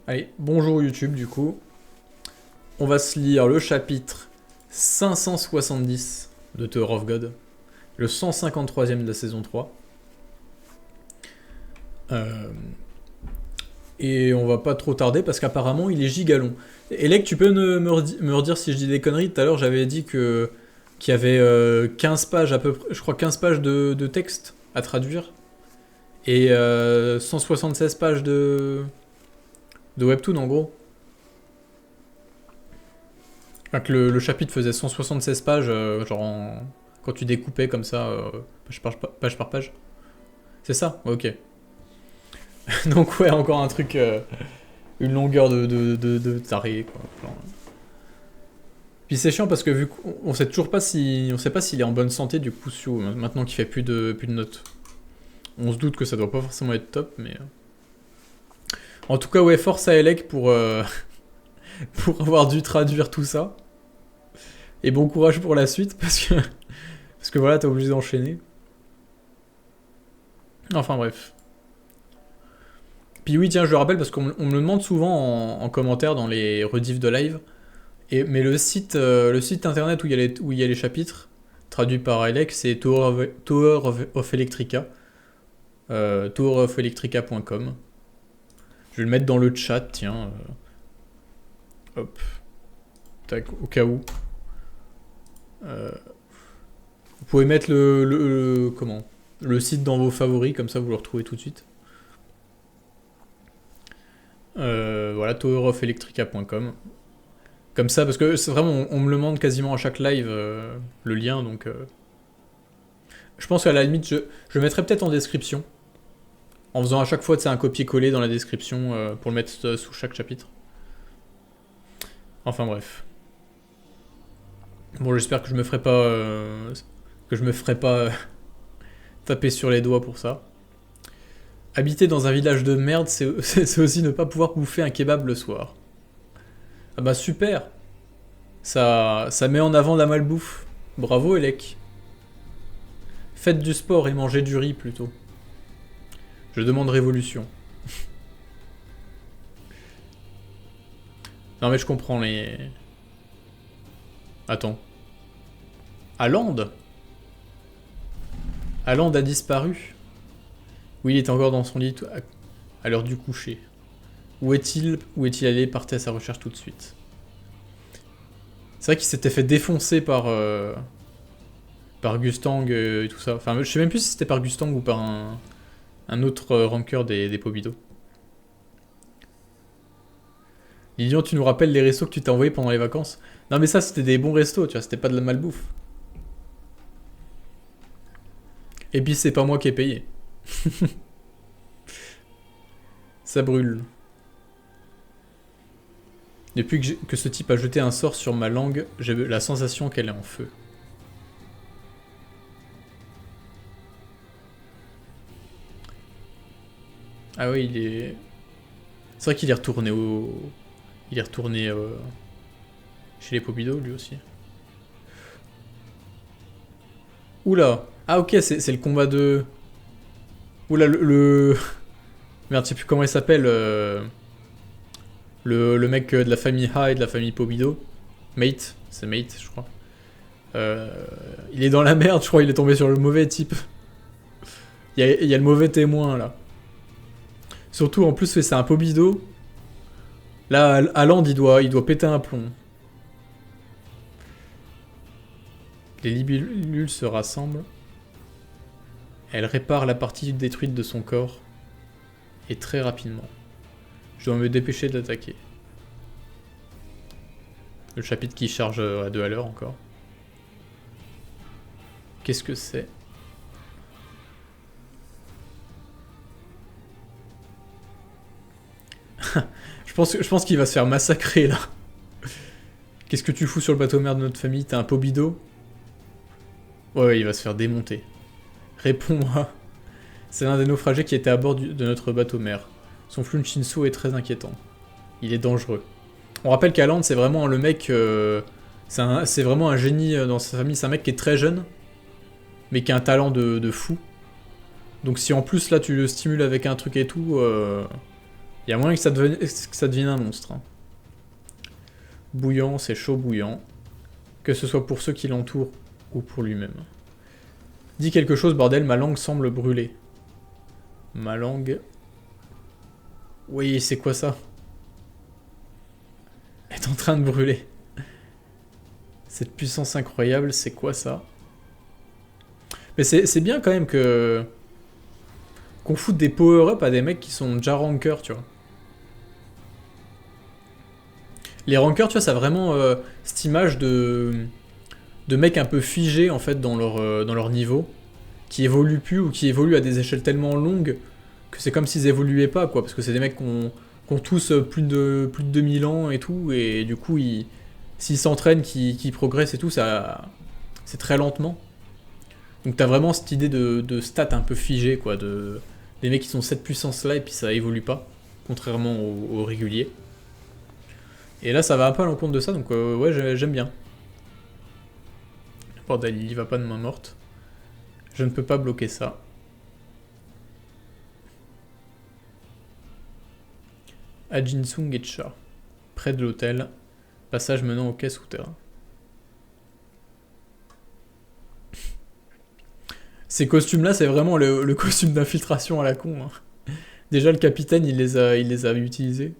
Allez, bonjour YouTube du coup. On va se lire le chapitre 570 de Tower of God, le 153e de la saison 3. Et on va pas trop tarder parce qu'apparemment il est gigalong. Elec, tu peux me redire si je dis des conneries? Tout à l'heure j'avais dit qu'il y avait 15 pages à peu près, je crois 15 pages de texte à traduire et 176 pages de webtoon en gros. Enfin, que le chapitre faisait 176 pages, quand tu découpais comme ça, page par page. C'est ça? Ok. Donc ouais, encore un truc, une longueur de taré, quoi. Genre. Puis c'est chiant parce que vu qu'on sait toujours pas si, on sait pas s'il est en bonne santé du coup, maintenant qu'il fait plus de notes. On se doute que ça doit pas forcément être top, mais... En tout cas, ouais, force à Elec pour avoir dû traduire tout ça. Et bon courage pour la suite, parce que voilà, t'es obligé d'enchaîner. Enfin bref. Puis oui, tiens, je le rappelle parce qu'on me le demande souvent en commentaire dans les rediffs de live. Mais le site internet où il y a les chapitres, traduit par Alex, c'est Tower of Electrica. Towerofelectrica.com. Je vais le mettre dans le chat, tiens. Hop. Tac, au cas où. Vous pouvez mettre le site dans vos favoris, comme ça vous le retrouvez tout de suite. Voilà, towerofelectrica.com. Comme ça, parce que c'est vraiment, on me le demande quasiment à chaque live, le lien, donc... Je pense qu'à la limite, je le mettrai peut-être en description. En faisant à chaque fois, un copier-coller dans la description pour le mettre sous chaque chapitre. Enfin bref. Bon, j'espère que je me ferai pas taper sur les doigts pour ça. Habiter dans un village de merde, c'est aussi ne pas pouvoir bouffer un kebab le soir. Ah bah super. Ça met en avant la malbouffe. Bravo Elec. Faites du sport et mangez du riz plutôt. Je demande révolution. Non mais je comprends les... Attends. Aland a disparu. Oui, il est encore dans son lit à l'heure du coucher. Où est-il allé? Partez à sa recherche tout de suite. C'est vrai qu'il s'était fait défoncer par Gustang et tout ça. Enfin, je sais même plus si c'était par Gustang ou par un autre rankeur des Pobido. Lilian, tu nous rappelles les restos que tu t'as envoyés pendant les vacances? Non mais ça, c'était des bons restos, tu vois, c'était pas de la malbouffe. Et puis c'est pas moi qui ai payé. Ça brûle. Depuis que ce type a jeté un sort sur ma langue, j'ai la sensation qu'elle est en feu. Ah oui, il est... C'est vrai qu'il est retourné Il est retourné chez les Pobido, lui aussi. Oula. Ah ok, c'est le combat de... Oula, Merde, je sais plus comment il s'appelle. Le mec de la famille Ha et de la famille Pobido. Mate, c'est Mate, je crois. Il est dans la merde, je crois, il est tombé sur le mauvais type. Il y a le mauvais témoin, là. Surtout, en plus, c'est un Pobido. Là, Aland, il doit péter un plomb. Les libellules se rassemblent. Elle répare la partie détruite de son corps. Et très rapidement. Je dois me dépêcher d'attaquer. Le chapitre qui charge à 2 à l'heure encore. Qu'est-ce que c'est? Je pense qu'il va se faire massacrer là. Qu'est-ce que tu fous sur le bateau mère de notre famille? T'as un Pobido? Ouais, il va se faire démonter. Réponds-moi. C'est l'un des naufragés qui était à bord de notre bateau mère. Son Flunchinso est très inquiétant. Il est dangereux. On rappelle qu'Aland, c'est vraiment le mec... c'est vraiment un génie dans sa famille. C'est un mec qui est très jeune, mais qui a un talent de fou. Donc si en plus, là, tu le stimules avec un truc et tout... Il y a moyen que ça devienne un monstre. Hein. Bouillant, c'est chaud bouillant. Que ce soit pour ceux qui l'entourent ou pour lui-même. Dis quelque chose, bordel, ma langue semble brûler. Ma langue... Oui, c'est quoi ça? Elle est en train de brûler. Cette puissance incroyable, c'est quoi ça? Mais c'est bien quand même que... qu'on foute des power-up à des mecs qui sont déjà rankers, tu vois. Les rankers, tu vois, ça a vraiment cette image de mecs un peu figés, en fait, dans leur niveau, qui évoluent plus ou qui évoluent à des échelles tellement longues que c'est comme s'ils évoluaient pas, quoi. Parce que c'est des mecs qui ont tous plus de 2000 ans et tout, et du coup, s'ils s'entraînent, qu'ils progressent et tout, ça, c'est très lentement. Donc t'as vraiment cette idée de stats un peu figées, quoi, des mecs qui sont cette puissance-là et puis ça évolue pas, contrairement aux réguliers. Et là, ça va un peu à l'encontre de ça, donc ouais, j'aime bien. Bordel, il y va pas de main morte. Je ne peux pas bloquer ça. À Jinsung et Cha, près de l'hôtel, passage menant aux quais souterrains. Ces costumes-là, c'est vraiment le costume d'infiltration à la con. Hein. Déjà, le capitaine, il les a utilisés.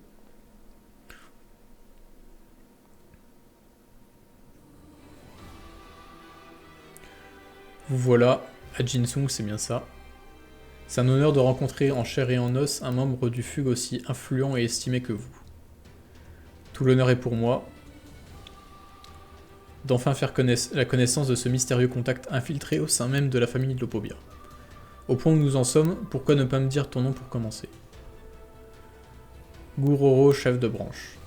Vous voilà, à Jinsung, c'est bien ça. C'est un honneur de rencontrer en chair et en os un membre du Fugue aussi influent et estimé que vous. Tout l'honneur est pour moi d'enfin faire la connaissance de ce mystérieux contact infiltré au sein même de la famille de Lopobia. Au point où nous en sommes, pourquoi ne pas me dire ton nom pour commencer? Guroro, chef de branche.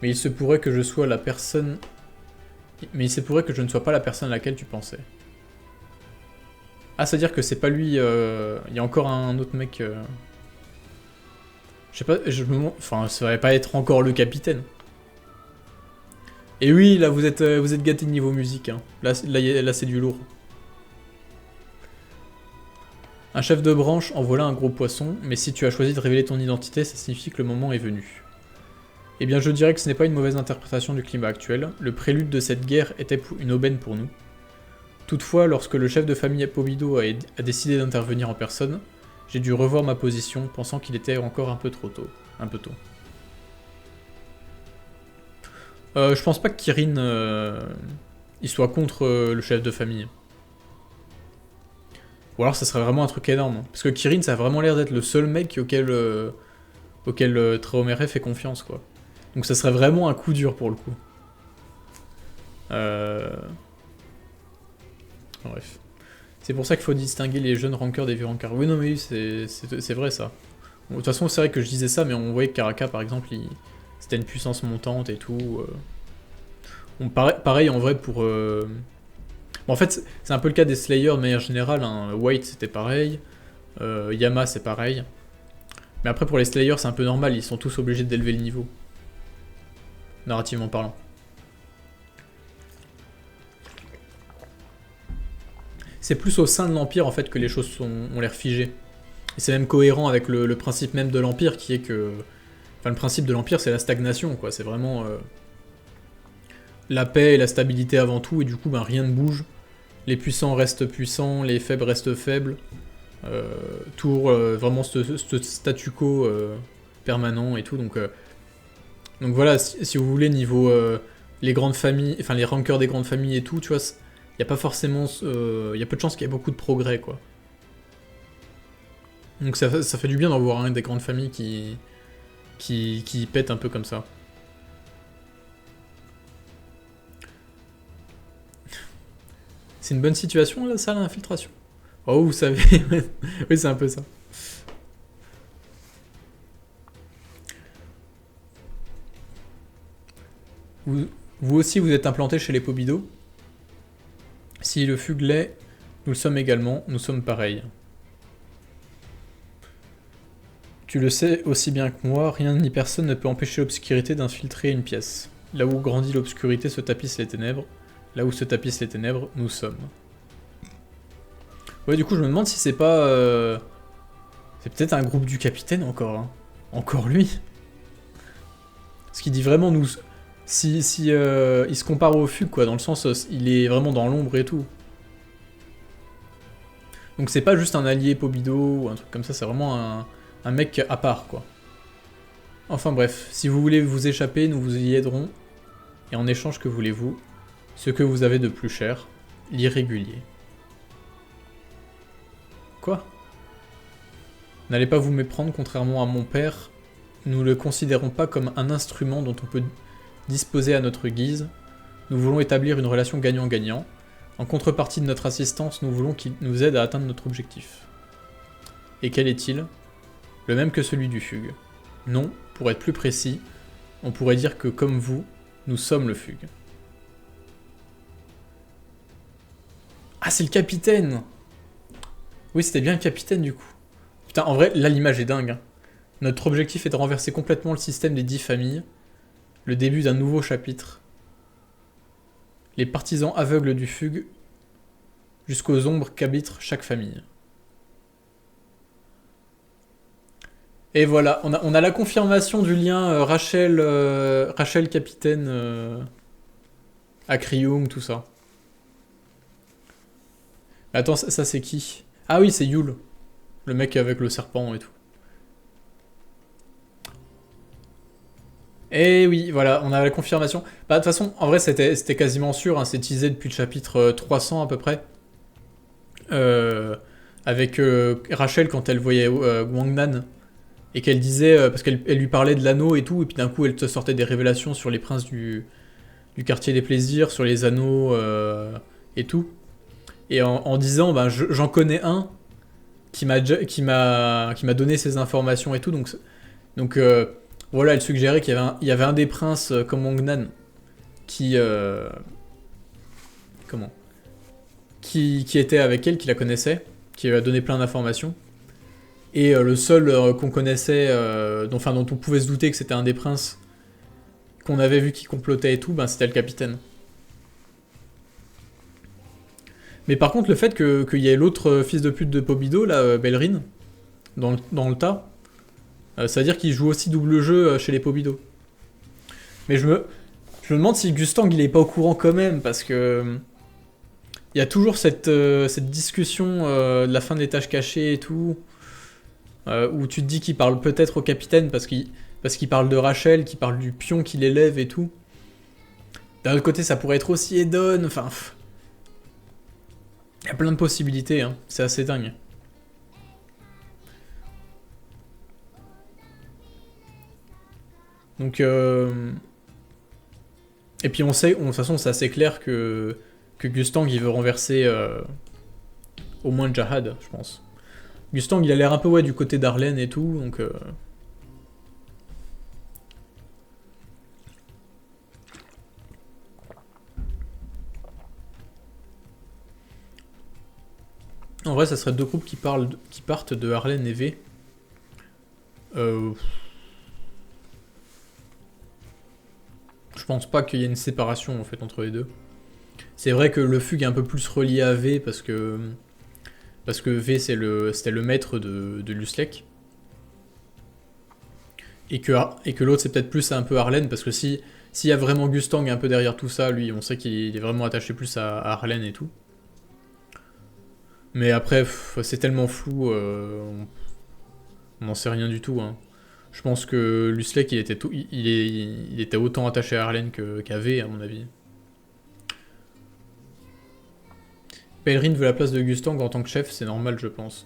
Mais il se pourrait que je sois la personne... Mais il se pourrait que je ne sois pas la personne à laquelle tu pensais. Ah, c'est-à-dire que c'est pas lui... Il y a encore un autre mec... Je sais pas, Enfin, ça va pas être encore le capitaine. Et oui, là, vous êtes gâté de niveau musique. Hein. Là c'est du lourd. Un chef de branche en voilà un gros poisson, mais si tu as choisi de révéler ton identité, ça signifie que le moment est venu. Eh bien, je dirais que ce n'est pas une mauvaise interprétation du climat actuel. Le prélude de cette guerre était une aubaine pour nous. Toutefois, lorsque le chef de famille Pobido a décidé d'intervenir en personne, j'ai dû revoir ma position, pensant qu'il était encore un peu trop tôt. Un peu tôt. Je pense pas que Kirin il soit contre le chef de famille. Ou alors ça serait vraiment un truc énorme. Hein. Parce que Kirin, ça a vraiment l'air d'être le seul mec auquel Traomere fait confiance, quoi. Donc ça serait vraiment un coup dur pour le coup. Bref. C'est pour ça qu'il faut distinguer les jeunes rankers des vieux rankers. Oui, non, mais oui, c'est vrai ça. Bon, de toute façon, c'est vrai que je disais ça, mais on voyait que Karaka, par exemple, c'était une puissance montante et tout. Pareil en vrai pour... Bon, en fait, c'est un peu le cas des Slayers de manière générale. Hein. White, c'était pareil. Yama, c'est pareil. Mais après, pour les Slayers, c'est un peu normal. Ils sont tous obligés d'élever le niveau. Narrativement parlant. C'est plus au sein de l'Empire, en fait, que les choses ont l'air figées. Et c'est même cohérent avec le principe même de l'Empire, qui est que... Enfin, le principe de l'Empire, c'est la stagnation, quoi. C'est vraiment... la paix et la stabilité avant tout, et du coup, ben, rien ne bouge. Les puissants restent puissants, les faibles restent faibles. Vraiment ce statu quo permanent et tout. Donc voilà, si vous voulez, niveau les grandes familles, enfin les rankers des grandes familles et tout, tu vois, il y a pas forcément... Il y a peu de chances qu'il y ait beaucoup de progrès, quoi. Donc ça fait du bien d'en voir un des grandes familles qui pète un peu comme ça. C'est une bonne situation, là, ça, l'infiltration? Oh, vous savez... oui, c'est un peu ça. Vous aussi, vous êtes implanté chez les Pobido. Si le fugue l'est, nous le sommes également, nous sommes pareils. Tu le sais aussi bien que moi, rien ni personne ne peut empêcher l'obscurité d'infiltrer une pièce. Là où grandit l'obscurité se tapissent les ténèbres. Là où se tapissent les ténèbres, nous sommes. Ouais, du coup, je me demande si c'est pas... C'est peut-être un groupe du capitaine encore, hein. Encore lui. Ce qui dit vraiment nous... Si il se compare au Fugue, quoi, dans le sens, il est vraiment dans l'ombre et tout. Donc c'est pas juste un allié Pobido ou un truc comme ça, c'est vraiment un mec à part, quoi. Enfin bref, si vous voulez vous échapper, nous vous y aiderons. Et en échange, que voulez-vous? Ce que vous avez de plus cher, l'irrégulier. Quoi? N'allez pas vous méprendre, contrairement à mon père, nous le considérons pas comme un instrument dont on peut disposer à notre guise. Nous voulons établir une relation gagnant-gagnant. En contrepartie de notre assistance, nous voulons qu'il nous aide à atteindre notre objectif. Et quel est-il? Le même que celui du Fugue. Non, pour être plus précis, on pourrait dire que comme vous, nous sommes le Fugue. Ah, c'est le capitaine! Oui, c'était bien le capitaine du coup. Putain, en vrai, là l'image est dingue. Hein. Notre objectif est de renverser complètement le système des 10 familles. Le début d'un nouveau chapitre. Les partisans aveugles du Fugue jusqu'aux ombres qu'habite chaque famille. Et voilà, on a la confirmation du lien Rachel capitaine Acrium, tout ça. Attends, ça c'est qui? Ah oui, c'est Yule. Le mec avec le serpent et tout. Et oui, voilà, on a la confirmation. Bah, de toute façon, en vrai, c'était quasiment sûr, hein, c'est teasé depuis le chapitre 300 à peu près. Avec Rachel, quand elle voyait Guangnan, et qu'elle disait, parce qu'elle lui parlait de l'anneau et tout, et puis d'un coup, elle te sortait des révélations sur les princes du quartier des plaisirs, sur les anneaux et tout. Et en disant, bah, j'en connais un qui m'a donné ces informations et tout, donc voilà, elle suggérait qu'il y avait un des princes comme Wangnan qui qui était avec elle, qui la connaissait, qui lui a donné plein d'informations. Et le seul qu'on connaissait, dont on pouvait se douter que c'était un des princes qu'on avait vu qui complotait et tout, ben c'était le capitaine. Mais par contre, le fait qu'il y ait l'autre fils de pute de Pobido, là, Belrine, dans le tas, ça veut dire qu'il joue aussi double jeu chez les Pobido. Mais je me demande si Gustang il est pas au courant quand même, parce que il y a toujours cette discussion de la fin des tâches cachées et tout, où tu te dis qu'il parle peut-être au capitaine parce qu'il parle de Rachel, qu'il parle du pion qu'il élève et tout. D'un autre côté, ça pourrait être aussi Edon, enfin... Il y a plein de possibilités, hein. C'est assez dingue. Donc... Et puis on sait, de toute façon c'est assez clair que Gustang il veut renverser au moins Jahad, je pense. Gustang il a l'air un peu du côté d'Arlène et tout, donc... En vrai, ça serait deux groupes qui partent de Arlène et V. Je pense pas qu'il y ait une séparation en fait entre les deux. C'est vrai que le Fugue est un peu plus relié à V parce que V c'était le maître de Luslek. Et que l'autre c'est peut-être plus un peu Arlène parce que s'il y a vraiment Gustang un peu derrière tout ça, lui on sait qu'il est vraiment attaché plus à Arlène et tout. Mais après, c'est tellement flou, on n'en sait rien du tout. Hein. Je pense que Luslek, il était autant attaché à Arlène qu'à V, à mon avis. Belrine veut la place de Gustang en tant que chef, c'est normal, je pense.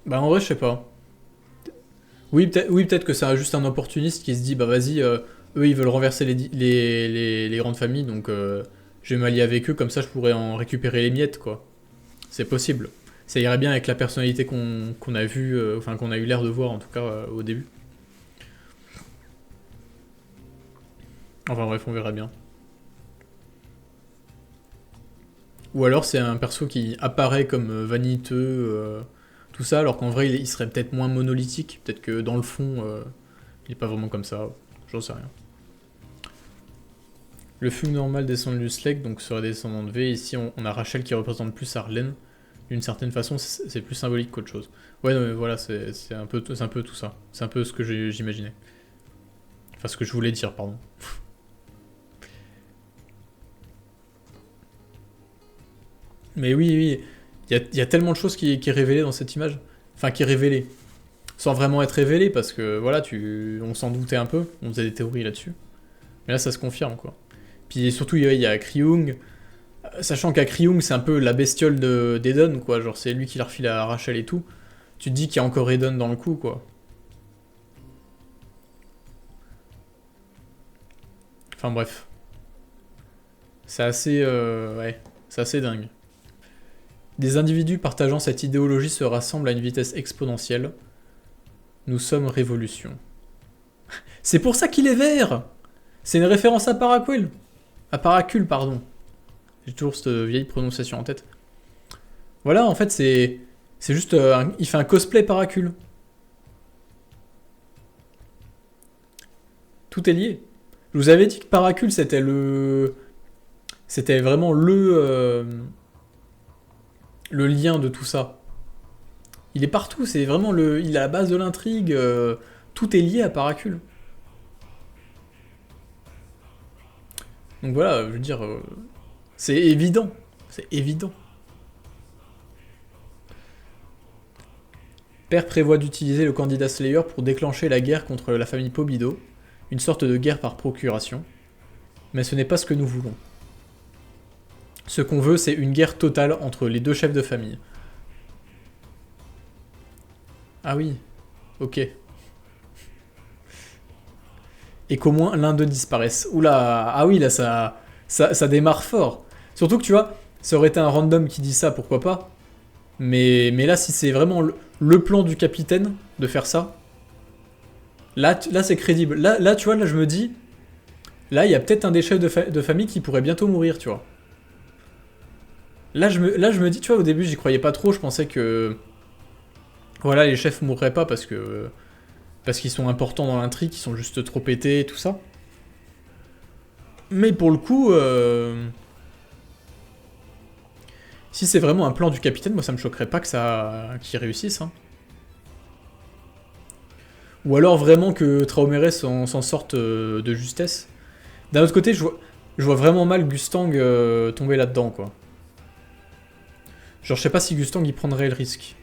Bah en vrai, je sais pas. Oui, peut-être que c'est juste un opportuniste qui se dit, bah vas-y, eux ils veulent renverser les grandes familles, donc je vais m'allier avec eux, comme ça je pourrais en récupérer les miettes, quoi. C'est possible. Ça irait bien avec la personnalité qu'on a vu, enfin qu'on a eu l'air de voir en tout cas au début. Enfin bref, on verra bien. Ou alors c'est un perso qui apparaît comme vaniteux, tout ça, alors qu'en vrai il serait peut-être moins monolithique. Peut-être que dans le fond, il est pas vraiment comme ça. J'en sais rien. Le Fugue normal descend de Luslek, donc serait descendant de V. Ici on a Rachel qui représente plus Arlène. D'une certaine façon, c'est plus symbolique qu'autre chose. Ouais, non, mais voilà, c'est un peu tout ça. C'est un peu ce que j'imaginais. Enfin, ce que je voulais dire, pardon. Mais oui, oui, il y a tellement de choses qui est révélée dans cette image. Enfin, qui est révélée. Sans vraiment être révélée, parce que voilà, on s'en doutait un peu, on faisait des théories là-dessus. Mais là, ça se confirme, quoi. Puis surtout, il y a Kryung, sachant qu'à Kryung, c'est un peu la bestiole d'Eden, quoi. Genre, c'est lui qui leur file à Rachel et tout. Tu te dis qu'il y a encore Eden dans le coup, quoi. Enfin, bref. C'est assez... ouais, c'est assez dingue. Des individus partageant cette idéologie se rassemblent à une vitesse exponentielle. Nous sommes révolution. C'est pour ça qu'il est vert. C'est une référence à Paracul. À Paracul, pardon. J'ai toujours cette vieille prononciation en tête. Voilà, en fait, c'est juste... il fait un cosplay Paracul. Tout est lié. Je vous avais dit que Paracul, c'était le... C'était vraiment le lien de tout ça. Il est partout, c'est vraiment le... Il est à la base de l'intrigue. Tout est lié à Paracul. Donc voilà, je veux dire... c'est évident. C'est évident. Père prévoit d'utiliser le candidat Slayer pour déclencher la guerre contre la famille Pobido, une sorte de guerre par procuration. Mais ce n'est pas ce que nous voulons. Ce qu'on veut, c'est une guerre totale entre les deux chefs de famille. Ah oui, ok. Et qu'au moins l'un d'eux disparaisse. Oula, ah oui, là ça démarre fort. Surtout que tu vois, ça aurait été un random qui dit ça, pourquoi pas. Mais là, si c'est vraiment le plan du capitaine de faire ça, là c'est crédible. Là, tu vois, là je me dis, là il y a peut-être un des chefs de famille qui pourrait bientôt mourir, tu vois. Là je me dis, tu vois, au début j'y croyais pas trop, je pensais que... Voilà, les chefs mourraient pas parce qu'ils sont importants dans l'intrigue, ils sont juste trop pétés et tout ça. Mais pour le coup, si c'est vraiment un plan du capitaine, moi ça me choquerait pas qu'il réussisse. Hein. Ou alors vraiment que Traoré s'en sorte de justesse. D'un autre côté, je vois vraiment mal Gustang tomber là-dedans, quoi. Genre, je sais pas si Gustang il prendrait le risque.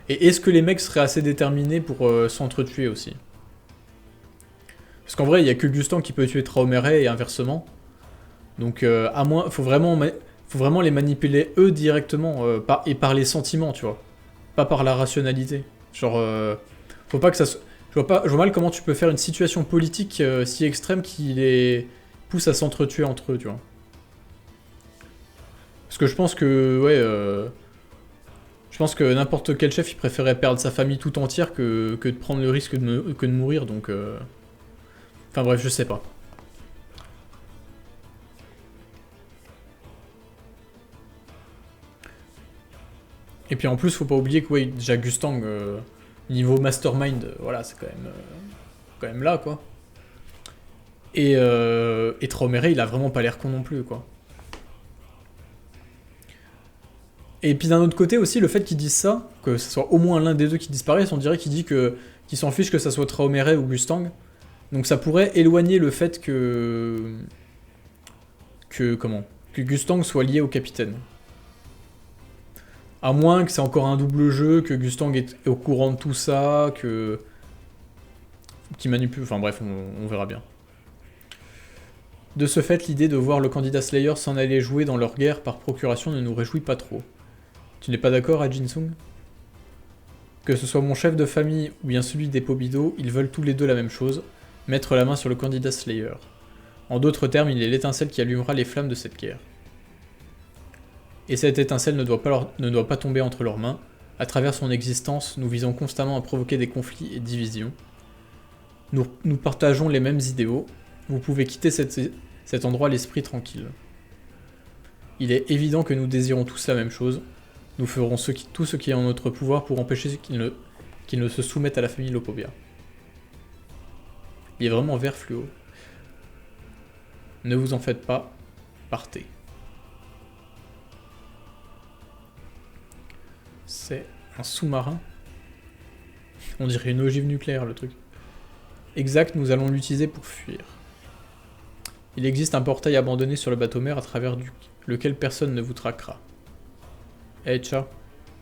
Et est-ce que les mecs seraient assez déterminés pour s'entretuer aussi? Parce qu'en vrai, il y a que Gustang qui peut tuer Traoré et inversement. Donc, à moins, faut vraiment les manipuler eux directement et par les sentiments, tu vois. Pas par la rationalité. Genre, faut pas que ça. Je vois mal comment tu peux faire une situation politique si extrême qui les pousse à s'entretuer entre eux, tu vois. Parce que je pense que, ouais, je pense que n'importe quel chef, il préférait perdre sa famille tout entière que de prendre le risque que de mourir, donc... Enfin bref, je sais pas. Et puis en plus, faut pas oublier que, ouais, déjà Gustang, niveau mastermind, voilà, c'est quand même là, quoi. Et Traoré, il a vraiment pas l'air con non plus, quoi. Et puis d'un autre côté aussi, le fait qu'ils disent ça, que ce soit au moins l'un des deux qui disparaisse, on dirait qu'il dit qu'il s'en fiche que ça soit Traoré ou Gustang. Donc ça pourrait éloigner le fait que Gustang soit lié au capitaine. À moins que c'est encore un double jeu, que Gustang est au courant de tout ça, qu'il manipule... Enfin bref, on verra bien. De ce fait, l'idée de voir le candidat Slayer s'en aller jouer dans leur guerre par procuration ne nous réjouit pas trop. Tu n'es pas d'accord, Ajinsung? Que ce soit mon chef de famille ou bien celui des Pobido, ils veulent tous les deux la même chose, mettre la main sur le candidat Slayer. En d'autres termes, il est l'étincelle qui allumera les flammes de cette guerre. Et cette étincelle ne doit pas tomber entre leurs mains. À travers son existence, nous visons constamment à provoquer des conflits et divisions. Nous partageons les mêmes idéaux. Vous pouvez quitter cet endroit l'esprit tranquille. Il est évident que nous désirons tous la même chose. Nous ferons tout ce qui est en notre pouvoir pour empêcher qu'ils ne se soumettent à la famille Lopobia. Il est vraiment vert fluo. Ne vous en faites pas, partez. C'est un sous-marin. On dirait une ogive nucléaire, le truc. Exact, nous allons l'utiliser pour fuir. Il existe un portail abandonné sur le bateau-mère à travers lequel personne ne vous traquera. Hey, ciao.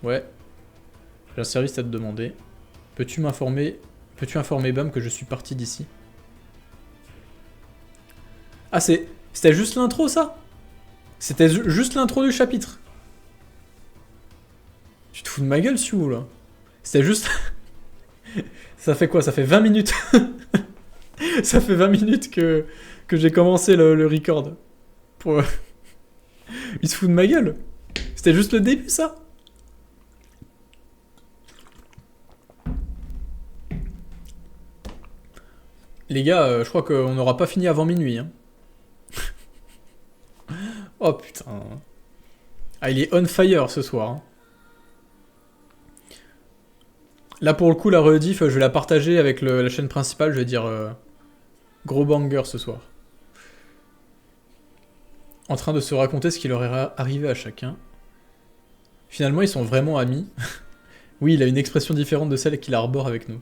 Ouais. J'ai un service à te demander. Peux-tu informer Bam que je suis parti d'ici? Ah, c'était juste l'intro, ça? C'était juste l'intro du chapitre. Tu te fous de ma gueule, Sioux, là? C'était juste... Ça fait quoi? Ça fait 20 minutes. Ça fait 20 minutes que j'ai commencé le record. Pour... Il se fout de ma gueule. C'était juste le début, ça. Les gars, je crois qu'on n'aura pas fini avant minuit. Hein. Oh putain. Ah, il est on fire ce soir. Hein. Là, pour le coup, la rediff, je vais la partager avec la chaîne principale. Je vais dire gros banger ce soir. En train de se raconter ce qui leur est arrivé à chacun. Finalement, ils sont vraiment amis. Oui, il a une expression différente de celle qu'il arbore avec nous.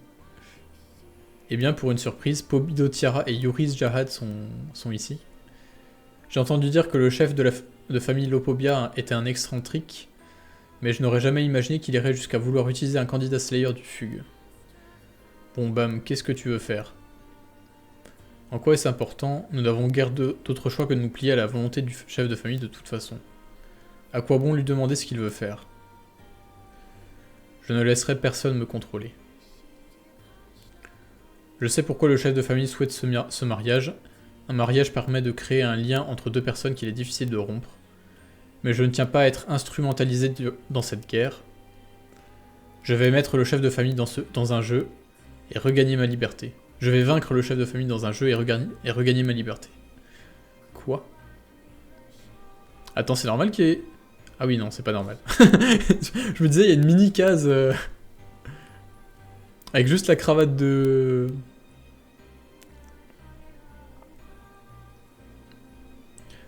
Eh bien, pour une surprise, Pobido Tiara et Yuris Jahad sont ici. J'ai entendu dire que le chef de famille Lopobia était un excentrique, mais je n'aurais jamais imaginé qu'il irait jusqu'à vouloir utiliser un candidat Slayer du fugue. Bon Bam, qu'est-ce que tu veux faire? En quoi est-ce important? Nous n'avons guère d'autre choix que de nous plier à la volonté du chef de famille de toute façon. À quoi bon lui demander ce qu'il veut faire? Je ne laisserai personne me contrôler. Je sais pourquoi le chef de famille souhaite ce mariage. Un mariage permet de créer un lien entre deux personnes qu'il est difficile de rompre. Mais je ne tiens pas à être instrumentalisé dans cette guerre. Je vais mettre le chef de famille dans un jeu et regagner ma liberté. Je vais vaincre le chef de famille dans un jeu et regagner ma liberté. Quoi? Attends, c'est normal qu'il y ait... Ah oui, non, c'est pas normal. Je me disais, il y a une mini-case... Avec juste la cravate de...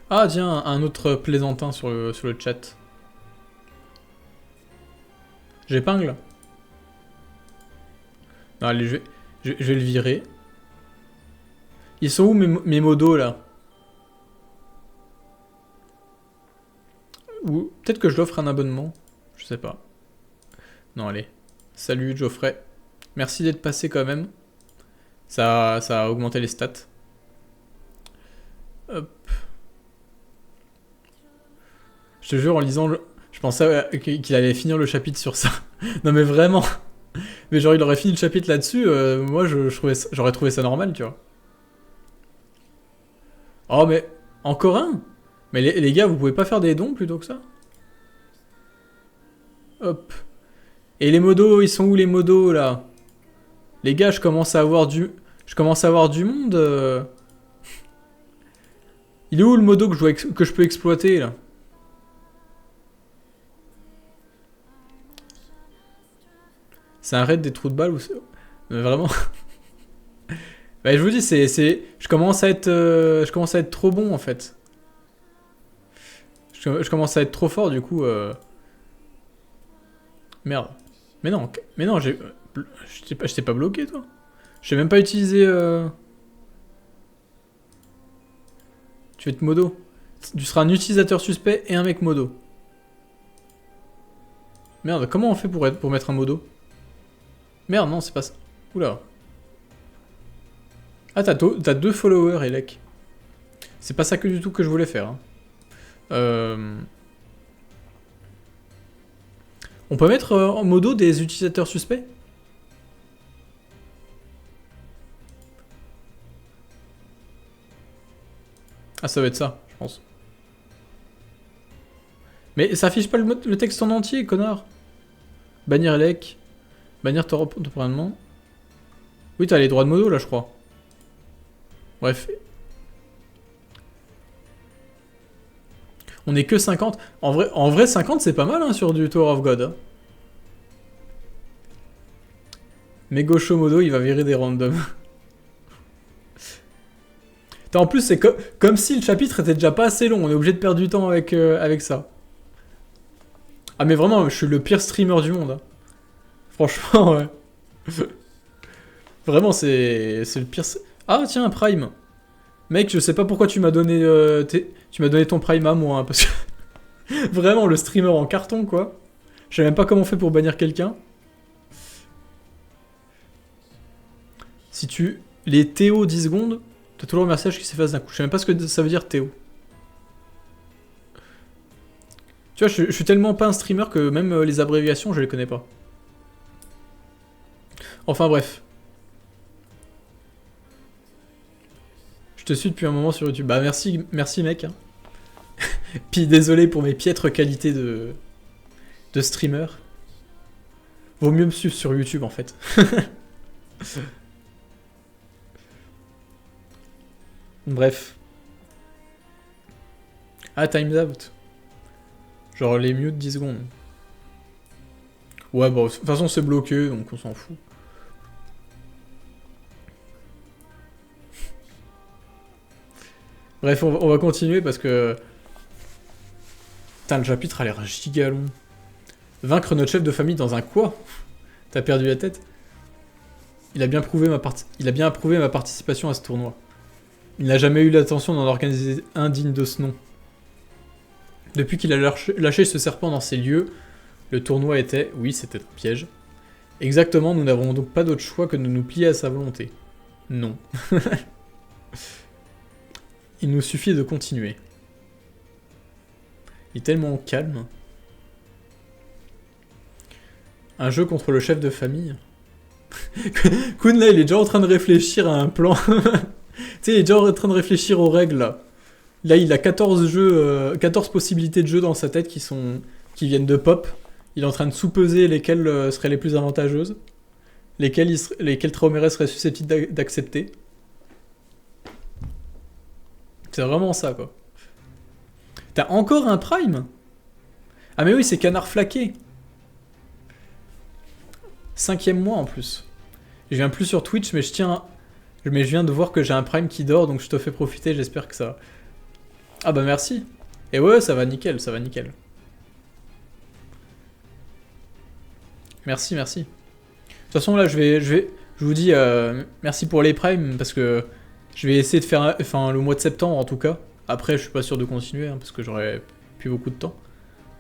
Ah tiens, un autre plaisantin sur le chat. J'épingle? Non, allez, je vais le virer. Ils sont où mes modos là? Ou peut-être que je l'offre un abonnement. Je sais pas. Non, allez. Salut Geoffrey. Merci d'être passé quand même. Ça a augmenté les stats. Hop. Je te jure, en lisant je pensais qu'il allait finir le chapitre sur ça. Non mais vraiment. Mais genre il aurait fini le chapitre là-dessus, moi j'aurais trouvé ça normal, tu vois. Oh mais, encore un? Mais les gars, vous pouvez pas faire des dons plutôt que ça? Hop. Et les modos, ils sont où les modos là? Les gars, je commence à avoir du monde. Il est où le modo que je peux exploiter là? C'est un raid des trous de balles ou c'est... Mais vraiment. Bah, je vous dis, je commence à être trop bon en fait. Je commence à être trop fort du coup. Merde. Mais non, je t'ai pas bloqué toi. J'ai même pas utilisé. Tu vas être modo. Tu seras un utilisateur suspect et un mec modo. Merde, comment on fait pour mettre un modo? Merde, non, c'est pas ça. Oula. Ah, t'as 2 followers, Elec. C'est pas ça que du tout que je voulais faire. Hein. On peut mettre en modo des utilisateurs suspects? Ah, ça va être ça, je pense. Mais ça affiche pas le texte en entier, connard. Bannir Elec. Bannir temporairement. Oui, t'as les droits de modo là, je crois. Bref. On est que 50. En vrai 50, c'est pas mal hein, sur du Tower of God. Hein. Mais Gaucho modo, il va virer des randoms. En plus, c'est comme si le chapitre était déjà pas assez long. On est obligé de perdre du temps avec ça. Ah mais vraiment, je suis le pire streamer du monde. Hein. Franchement, ouais. Vraiment, c'est le pire... Ah tiens, un Prime. Mec, je sais pas pourquoi tu m'as donné, tu m'as donné ton Prime à moi, hein, parce que... Vraiment, le streamer en carton, quoi. Je sais même pas comment on fait pour bannir quelqu'un. Si tu... Les Théo 10 secondes, t'as toujours le message qui s'efface d'un coup. Je sais même pas ce que ça veut dire Théo. Tu vois, je suis tellement pas un streamer que même les abréviations, je les connais pas. Enfin bref. Je te suis depuis un moment sur YouTube. Bah merci, merci mec. Hein. Puis désolé pour mes piètres qualités de streamer. Vaut mieux me suivre sur YouTube en fait. Bref. Ah, time's out. Genre les mute 10 secondes. Ouais, bon, de toute façon c'est bloqué, donc on s'en fout. Bref, on va continuer parce que... Putain, le chapitre a l'air giga long. Vaincre notre chef de famille dans un quoi? T'as perdu la tête? Il a bien approuvé ma participation à ce tournoi. Il n'a jamais eu l'attention d'en organiser un digne de ce nom. Depuis qu'il a lâché ce serpent dans ces lieux, le tournoi était, oui c'était un piège. Exactement, nous n'avons donc pas d'autre choix que de nous plier à sa volonté. Non. Il nous suffit de continuer. Il est tellement calme. Un jeu contre le chef de famille. Kun là, il est déjà en train de réfléchir à un plan. Tu sais, il est déjà en train de réfléchir aux règles là. Là, il a 14 jeux, 14 possibilités de jeux dans sa tête qui viennent de pop. Il est en train de sous-peser lesquelles seraient les plus avantageuses. Lesquelles Traoré serait susceptible d'accepter. C'est vraiment ça, quoi. T'as encore un Prime? Ah mais oui, c'est Canard Flaqué. 5e mois en plus. Je viens plus sur Twitch, mais je viens de voir que j'ai un Prime qui dort, donc je te fais profiter, j'espère que ça... Ah bah merci. Et ouais, ça va nickel, ça va nickel. Merci, merci. De toute façon, là, je vous dis merci pour les primes, parce que je vais essayer de faire, enfin, le mois de septembre, en tout cas. Après, je suis pas sûr de continuer, hein, parce que j'aurai plus beaucoup de temps.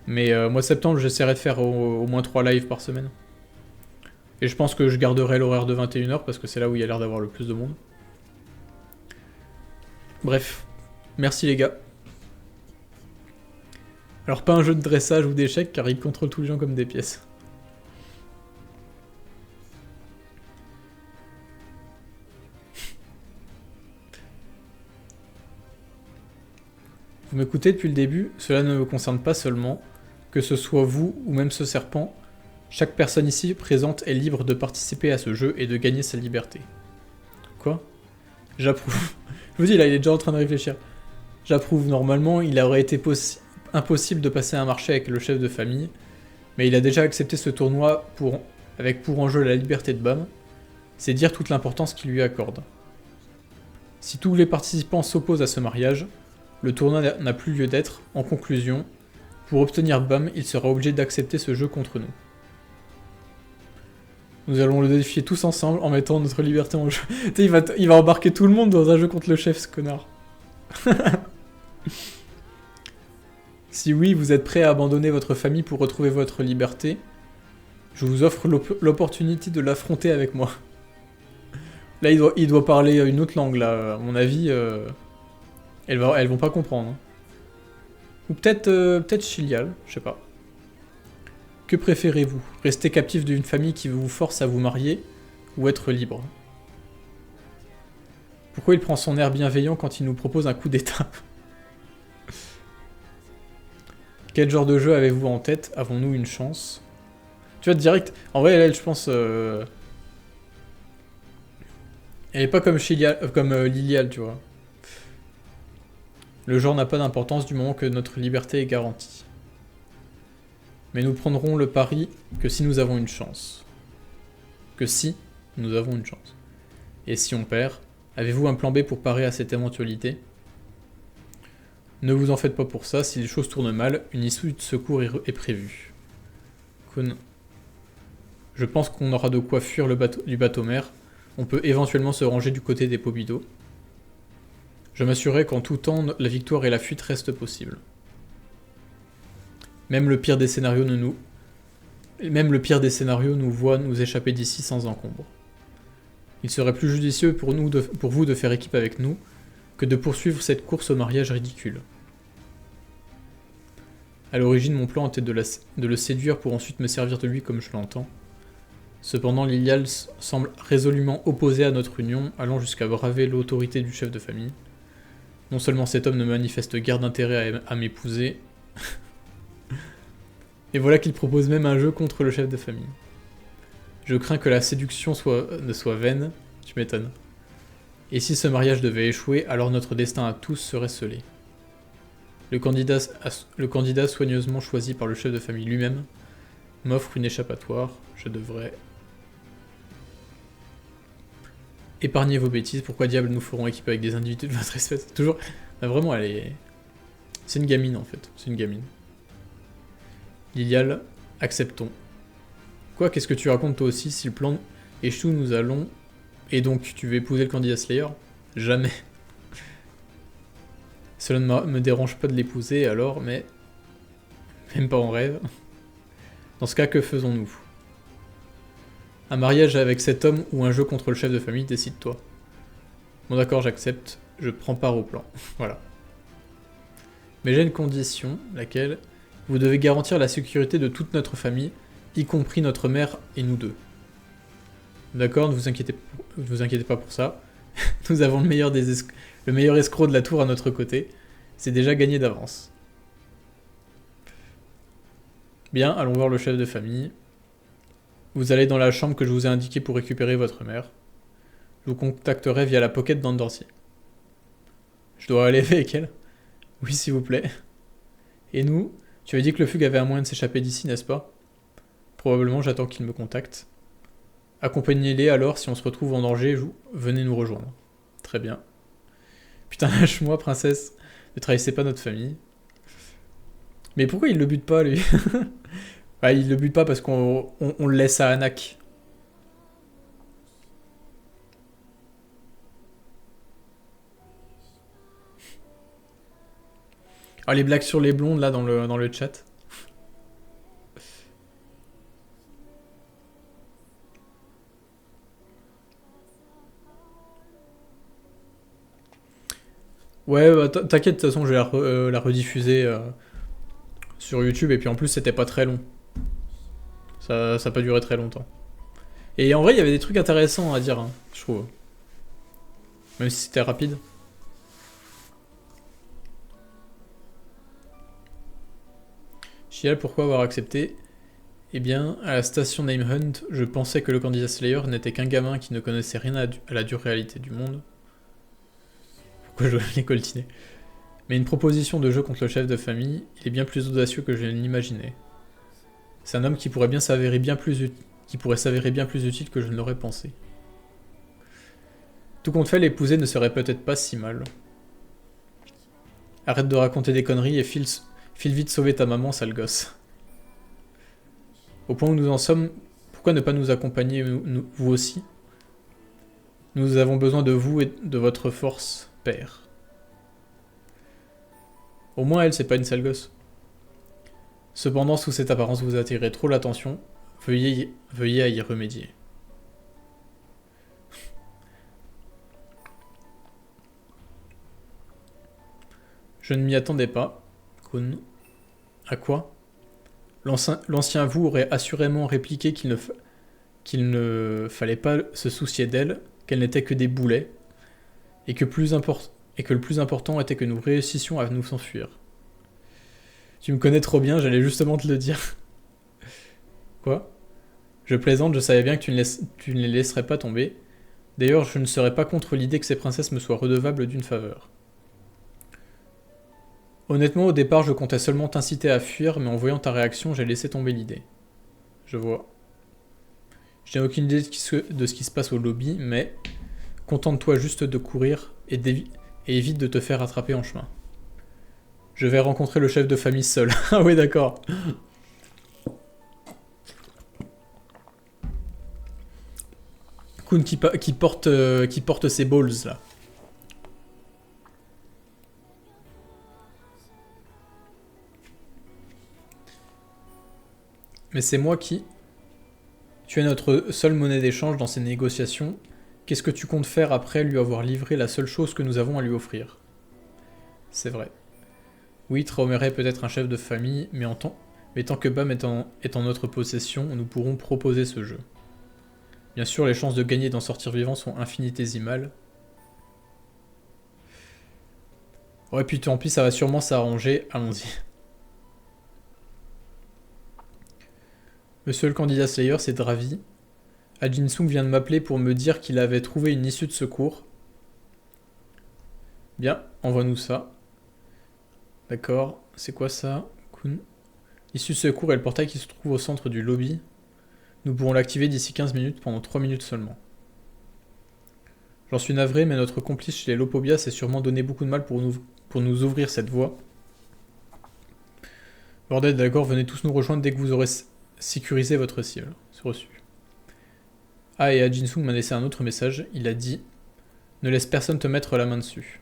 Mais mois de septembre, j'essaierai de faire au moins 3 lives par semaine. Et je pense que je garderai l'horaire de 21h, parce que c'est là où il y a l'air d'avoir le plus de monde. Bref. Merci les gars. Alors pas un jeu de dressage ou d'échecs, car il contrôle tous les gens comme des pièces. Vous m'écoutez depuis le début, cela ne me concerne pas seulement, que ce soit vous ou même ce serpent, chaque personne ici présente est libre de participer à ce jeu et de gagner sa liberté. Quoi? J'approuve. Je vous dis là, il est déjà en train de réfléchir. J'approuve, normalement, il aurait été impossible de passer un marché avec le chef de famille, mais il a déjà accepté ce tournoi avec pour enjeu la liberté de Bam. C'est dire toute l'importance qu'il lui accorde. Si tous les participants s'opposent à ce mariage, le tournoi n'a plus lieu d'être. En conclusion, pour obtenir Bam, il sera obligé d'accepter ce jeu contre nous. Nous allons le défier tous ensemble en mettant notre liberté en jeu. Tu sais, il va embarquer tout le monde dans un jeu contre le chef, ce connard. Si oui, vous êtes prêt à abandonner votre famille pour retrouver votre liberté, je vous offre l'opportunité de l'affronter avec moi. Là, il doit parler une autre langue, là. À mon avis, elles vont pas comprendre. Hein. Ou peut-être Chilial, je sais pas. Que préférez-vous? Rester captif d'une famille qui vous force à vous marier, ou être libre? Pourquoi il prend son air bienveillant quand il nous propose un coup d'état? Quel genre de jeu avez-vous en tête? Avons-nous une chance? Tu vois, direct... En vrai, elle, je pense... Elle est pas comme Lilial, tu vois. Le genre n'a pas d'importance du moment que notre liberté est garantie. Mais nous prendrons le pari que si nous avons une chance. Que si nous avons une chance. Et si on perd, avez-vous un plan B pour parer à cette éventualité? Ne vous en faites pas pour ça, si les choses tournent mal, une issue de secours est prévue. Kun. Je pense qu'on aura de quoi fuir du bateau-mer. On peut éventuellement se ranger du côté des Pobido. Je m'assurerai qu'en tout temps, la victoire et la fuite restent possibles. Même le pire des scénarios nous voit nous échapper d'ici sans encombre. Il serait plus judicieux pour vous de faire équipe avec nous que de poursuivre cette course au mariage ridicule. À l'origine, mon plan était de le séduire pour ensuite me servir de lui comme je l'entends. Cependant, Lilial semble résolument opposé à notre union, allant jusqu'à braver l'autorité du chef de famille. Non seulement cet homme ne manifeste guère d'intérêt à m'épouser, et voilà qu'il propose même un jeu contre le chef de famille. Je crains que la séduction ne soit vaine, tu m'étonnes. Et si ce mariage devait échouer, alors notre destin à tous serait scellé. Le candidat soigneusement choisi par le chef de famille lui-même m'offre une échappatoire. Je devrais... Épargnez vos bêtises, pourquoi diable nous ferons équipe avec des individus de votre espèce? Toujours... Bah vraiment, elle est... C'est une gamine en fait, c'est une gamine. Lilial, acceptons. Quoi, qu'est-ce que tu racontes toi aussi? Si le plan échoue, nous allons... Et donc, tu veux épouser le candidat Slayer? Jamais. Cela ne me dérange pas de l'épouser alors, mais... Même pas en rêve. Dans ce cas, que faisons-nous? Un mariage avec cet homme ou un jeu contre le chef de famille, décide-toi. Bon d'accord, j'accepte, je prends part au plan. Voilà. Mais j'ai une condition, laquelle... Vous devez garantir la sécurité de toute notre famille, y compris notre mère et nous deux. D'accord, ne vous inquiétez pas pour ça. Nous avons le meilleur escroc de la tour à notre côté. C'est déjà gagné d'avance. Bien, allons voir le chef de famille. Vous allez dans la chambre que je vous ai indiquée pour récupérer votre mère. Je vous contacterai via la pocket d'Andorcy. Je dois aller avec elle? Oui, s'il vous plaît. Et nous? Tu avais dit que le fugue avait un moyen de s'échapper d'ici, n'est-ce pas? Probablement, j'attends qu'il me contacte. Accompagnez-les alors, si on se retrouve en danger, venez nous rejoindre. Très bien. Putain, lâche-moi, princesse. Ne trahissez pas notre famille. Mais pourquoi il le bute pas, lui? Ouais, il le bute pas parce qu'on le laisse à Anak. Ah, les blagues sur les blondes, là, dans le chat. Ouais, bah, t'inquiète, de toute façon, je vais la rediffuser sur YouTube, et puis en plus, c'était pas très long. Ça a pas duré très longtemps. Et en vrai, il y avait des trucs intéressants à dire, hein, je trouve. Même si c'était rapide. Chial, pourquoi avoir accepté? Eh bien, à la station Name Hunt, je pensais que le candidat Slayer n'était qu'un gamin qui ne connaissait rien à la dure réalité du monde. Pourquoi je dois les coltiner? Mais une proposition de jeu contre le chef de famille, il est bien plus audacieux que je ne l'imaginais. C'est un homme qui pourrait s'avérer bien plus utile que je ne l'aurais pensé. Tout compte fait, l'épouser ne serait peut-être pas si mal. Arrête de raconter des conneries et file vite sauver ta maman, sale gosse. Au point où nous en sommes, pourquoi ne pas nous accompagner, vous aussi? Nous avons besoin de vous et de votre force, père. Au moins elle, c'est pas une sale gosse. Cependant, sous cette apparence, vous attirez trop l'attention. Veuillez à y remédier. Je ne m'y attendais pas. Kun. À quoi? L'ancien vous aurait assurément répliqué qu'il ne fallait pas se soucier d'elle, qu'elle n'était que des boulets, et que le plus important était que nous réussissions à nous s'enfuir. Tu me connais trop bien, j'allais justement te le dire. Quoi? Je plaisante, je savais bien que tu ne les laisserais pas tomber. D'ailleurs, je ne serais pas contre l'idée que ces princesses me soient redevables d'une faveur. Honnêtement, au départ, je comptais seulement t'inciter à fuir, mais en voyant ta réaction, j'ai laissé tomber l'idée. Je vois. Je n'ai aucune idée de ce qui se passe au lobby, mais contente-toi juste de courir et évite de te faire attraper en chemin. Je vais rencontrer le chef de famille seul. Ah oui, d'accord. Kun qui porte ses balls, là. Mais c'est moi qui... Tu es notre seule monnaie d'échange dans ces négociations. Qu'est-ce que tu comptes faire après lui avoir livré la seule chose que nous avons à lui offrir? C'est vrai. Oui, Traomer est peut-être un chef de famille, mais tant que Bam est en notre possession, nous pourrons proposer ce jeu. Bien sûr, les chances de gagner et d'en sortir vivant sont infinitésimales. Ouais, puis tant pis, ça va sûrement s'arranger. Allons-y. Monsieur le candidat Slayer, c'est Dravi. Ajinsung vient de m'appeler pour me dire qu'il avait trouvé une issue de secours. Bien, envoie-nous ça. D'accord, c'est quoi ça? Kun. L'issue de secours est le portail qui se trouve au centre du lobby. Nous pourrons l'activer d'ici 15 minutes pendant 3 minutes seulement. J'en suis navré, mais notre complice chez les Lopobia s'est sûrement donné beaucoup de mal pour nous ouvrir cette voie. Bordel, d'accord, venez tous nous rejoindre dès que vous aurez sécurisé votre cible. C'est reçu. Ah, et Ajinsung m'a laissé un autre message. Il a dit « Ne laisse personne te mettre la main dessus ».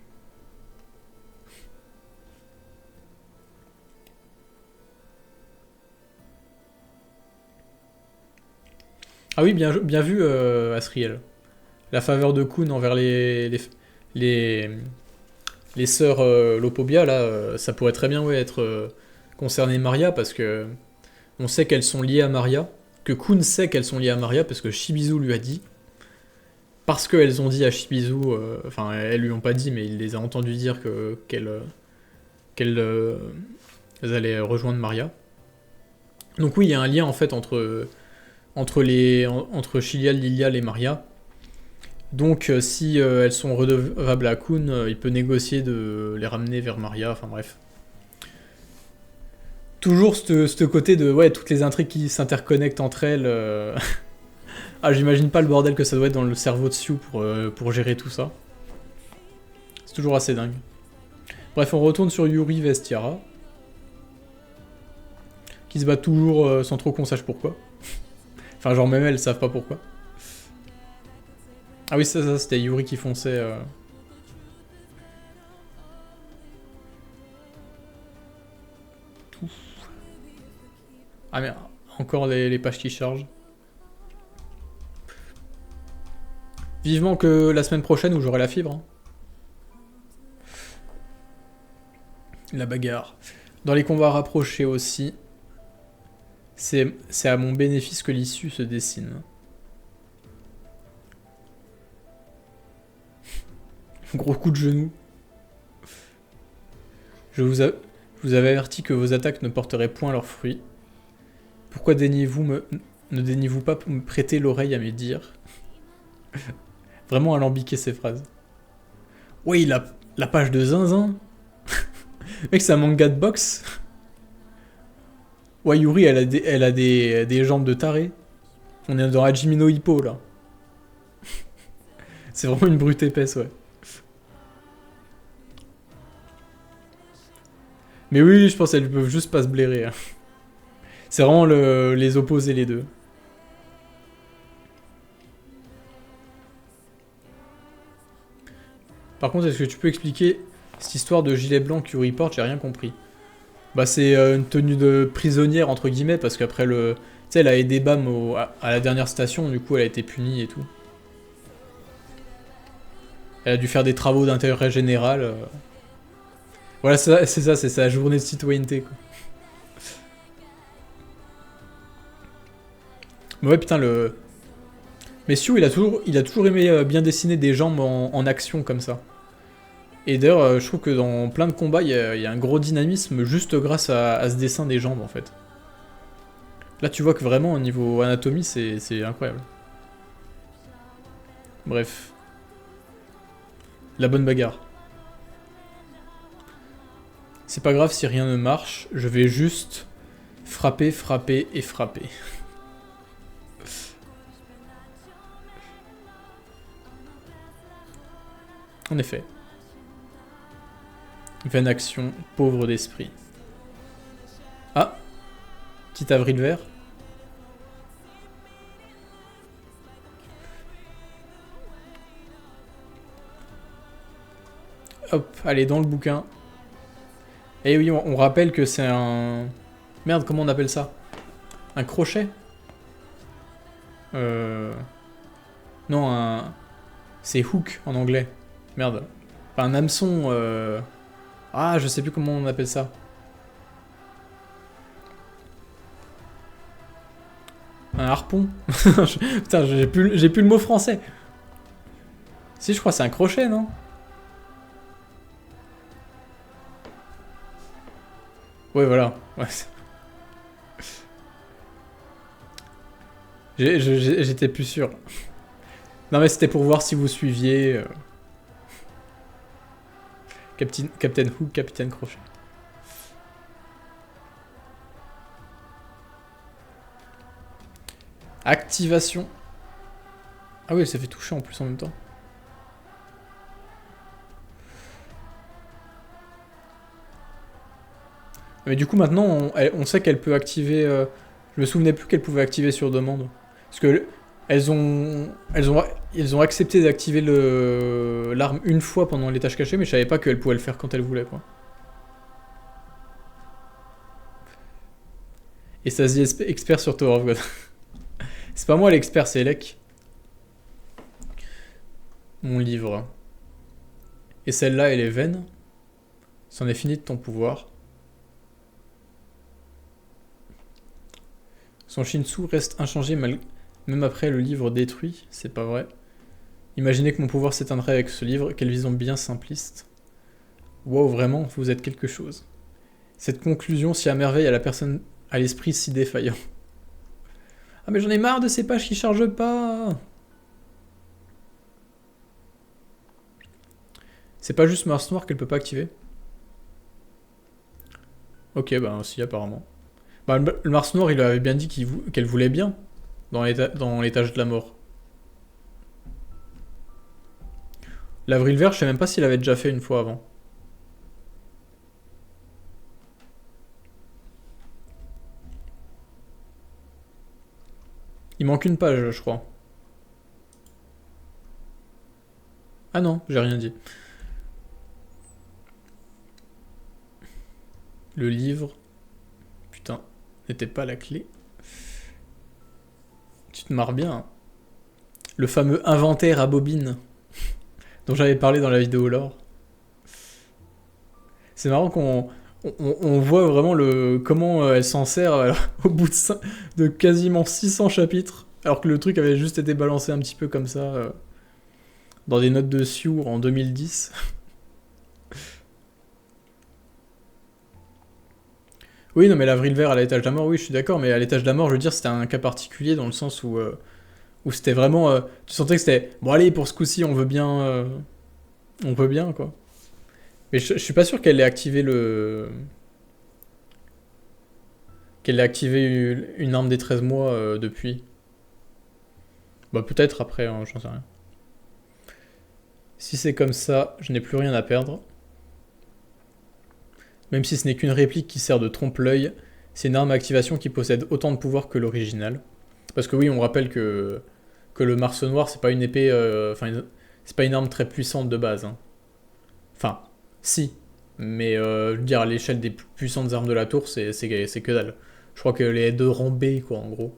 Ah oui, bien vu, Asriel. La faveur de Kun envers les sœurs Lopobia, là, ça pourrait très bien être concerné Maria, parce que on sait qu'elles sont liées à Maria, que Kun sait qu'elles sont liées à Maria, parce que Shibizu lui a dit, parce qu'elles ont dit à Shibizu, enfin, elles lui ont pas dit, mais il les a entendu dire qu'elles allaient rejoindre Maria. Donc oui, il y a un lien, en fait, entre Chilial, Lilial et Maria. Donc si elles sont redevables à Kun, il peut négocier de les ramener vers Maria, enfin bref. Toujours ce côté de, ouais, toutes les intrigues qui s'interconnectent entre elles. Ah, j'imagine pas le bordel que ça doit être dans le cerveau de Sioux pour gérer tout ça. C'est toujours assez dingue. Bref, on retourne sur Yuri Vestiara. Qui se bat toujours sans trop qu'on sache pourquoi. Enfin, genre même elles savent pas pourquoi. Ah oui, ça c'était Yuri qui fonçait. Ah merde, encore les pages qui chargent. Vivement que la semaine prochaine où j'aurai la fibre. Hein. La bagarre. Dans les combats rapprochés aussi, c'est à mon bénéfice que l'issue se dessine. Gros coup de genou. Je vous avais averti que vos attaques ne porteraient point leurs fruits. Pourquoi ne daignez-vous pas me prêter l'oreille à mes dires? Vraiment alambiquer ces phrases. Oui, la page de zinzin. Mec, c'est un manga de boxe. Ouais, Yuri, elle a des jambes de taré. On est dans Hajime no Hippo, là. C'est vraiment une brute épaisse, ouais. Mais oui, je pense qu'elles peuvent juste pas se blairer. Hein. C'est vraiment les opposés, les deux. Par contre, est-ce que tu peux expliquer cette histoire de gilet blanc que Yuri porte? J'ai rien compris. Bah, c'est une tenue de prisonnière, entre guillemets, parce qu'après le... Tu sais, elle a aidé Bam à la dernière station, du coup, elle a été punie et tout. Elle a dû faire des travaux d'intérêt général. Voilà, c'est ça, c'est sa journée de citoyenneté, quoi. Mais ouais, putain, le... Messieurs, il a toujours aimé bien dessiner des jambes en action, comme ça. Et d'ailleurs, je trouve que dans plein de combats, il y a un gros dynamisme juste grâce à ce dessin des jambes, en fait. Là, tu vois que vraiment, au niveau anatomie, c'est incroyable. Bref. La bonne bagarre. C'est pas grave si rien ne marche, je vais juste frapper, frapper et frapper. En effet. Vaine action, pauvre d'esprit. Ah, petit avril vert. Hop, allez, dans le bouquin. Et oui, on rappelle que c'est un... Merde, comment on appelle ça? Un crochet? Non, un... C'est hook en anglais. Merde. Enfin, un hameçon... Ah, je sais plus comment on appelle ça. Un harpon. Putain, j'ai plus le mot français. Si, je crois que c'est un crochet, non? Ouais, voilà. Ouais. J'étais plus sûr. Non, mais c'était pour voir si vous suiviez. Captain Hook, Capitaine Crochet. Activation. Ah oui, ça fait toucher en plus en même temps. Mais du coup, maintenant, on sait qu'elle peut activer... Je me souvenais plus qu'elle pouvait activer sur demande. Parce que ils ont accepté d'activer l'arme une fois pendant les tâches cachées, mais je savais pas qu'elle pouvait le faire quand elle voulait, quoi. Et ça se dit expert sur Tower of God. C'est pas moi l'expert, c'est Elec. Mon livre. Et celle-là, elle est vaine. C'en est fini de ton pouvoir. Son Shinsu reste inchangé même après le livre détruit, c'est pas vrai. Imaginez que mon pouvoir s'éteindrait avec ce livre, quelle vision bien simpliste. Wow, vraiment, vous êtes quelque chose. Cette conclusion si à merveille à la personne, à l'esprit si défaillant. Ah mais j'en ai marre de ces pages qui chargent pas. C'est pas juste Mars Noir qu'elle peut pas activer. Ok, bah si, apparemment. Bah, le Mars Noir, il avait bien dit qu'elle voulait bien dans l'étage de la mort. L'Avril Vert, je sais même pas s'il avait déjà fait une fois avant. Il manque une page, je crois. Ah non, j'ai rien dit. Le livre... Putain, n'était pas la clé. Tu te marres bien. Hein. Le fameux inventaire à bobine dont j'avais parlé dans la vidéo lore. C'est marrant qu'on voit vraiment comment elle s'en sert au bout de quasiment 600 chapitres, alors que le truc avait juste été balancé un petit peu comme ça dans des notes de Sioux en 2010. Oui, non, mais l'Avril Vert à l'étage de la mort, oui, je suis d'accord, mais à l'étage de la mort, je veux dire, c'était un cas particulier dans le sens où c'était vraiment... tu sentais que c'était... Bon, allez, pour ce coup-ci, on veut bien... on peut bien, quoi. Mais je suis pas sûr qu'elle ait activé qu'elle ait activé une arme des 13 mois depuis. Bah peut-être après, hein, j'en sais rien. Si c'est comme ça, je n'ai plus rien à perdre. Même si ce n'est qu'une réplique qui sert de trompe-l'œil, c'est une arme à activation qui possède autant de pouvoir que l'original. Parce que oui, on rappelle que le Mars Noir, c'est pas une épée... c'est pas une arme très puissante de base. Hein. Enfin, si. Mais je veux dire, à l'échelle des plus puissantes armes de la tour, c'est que dalle. Je crois que les deux rang B, quoi, en gros.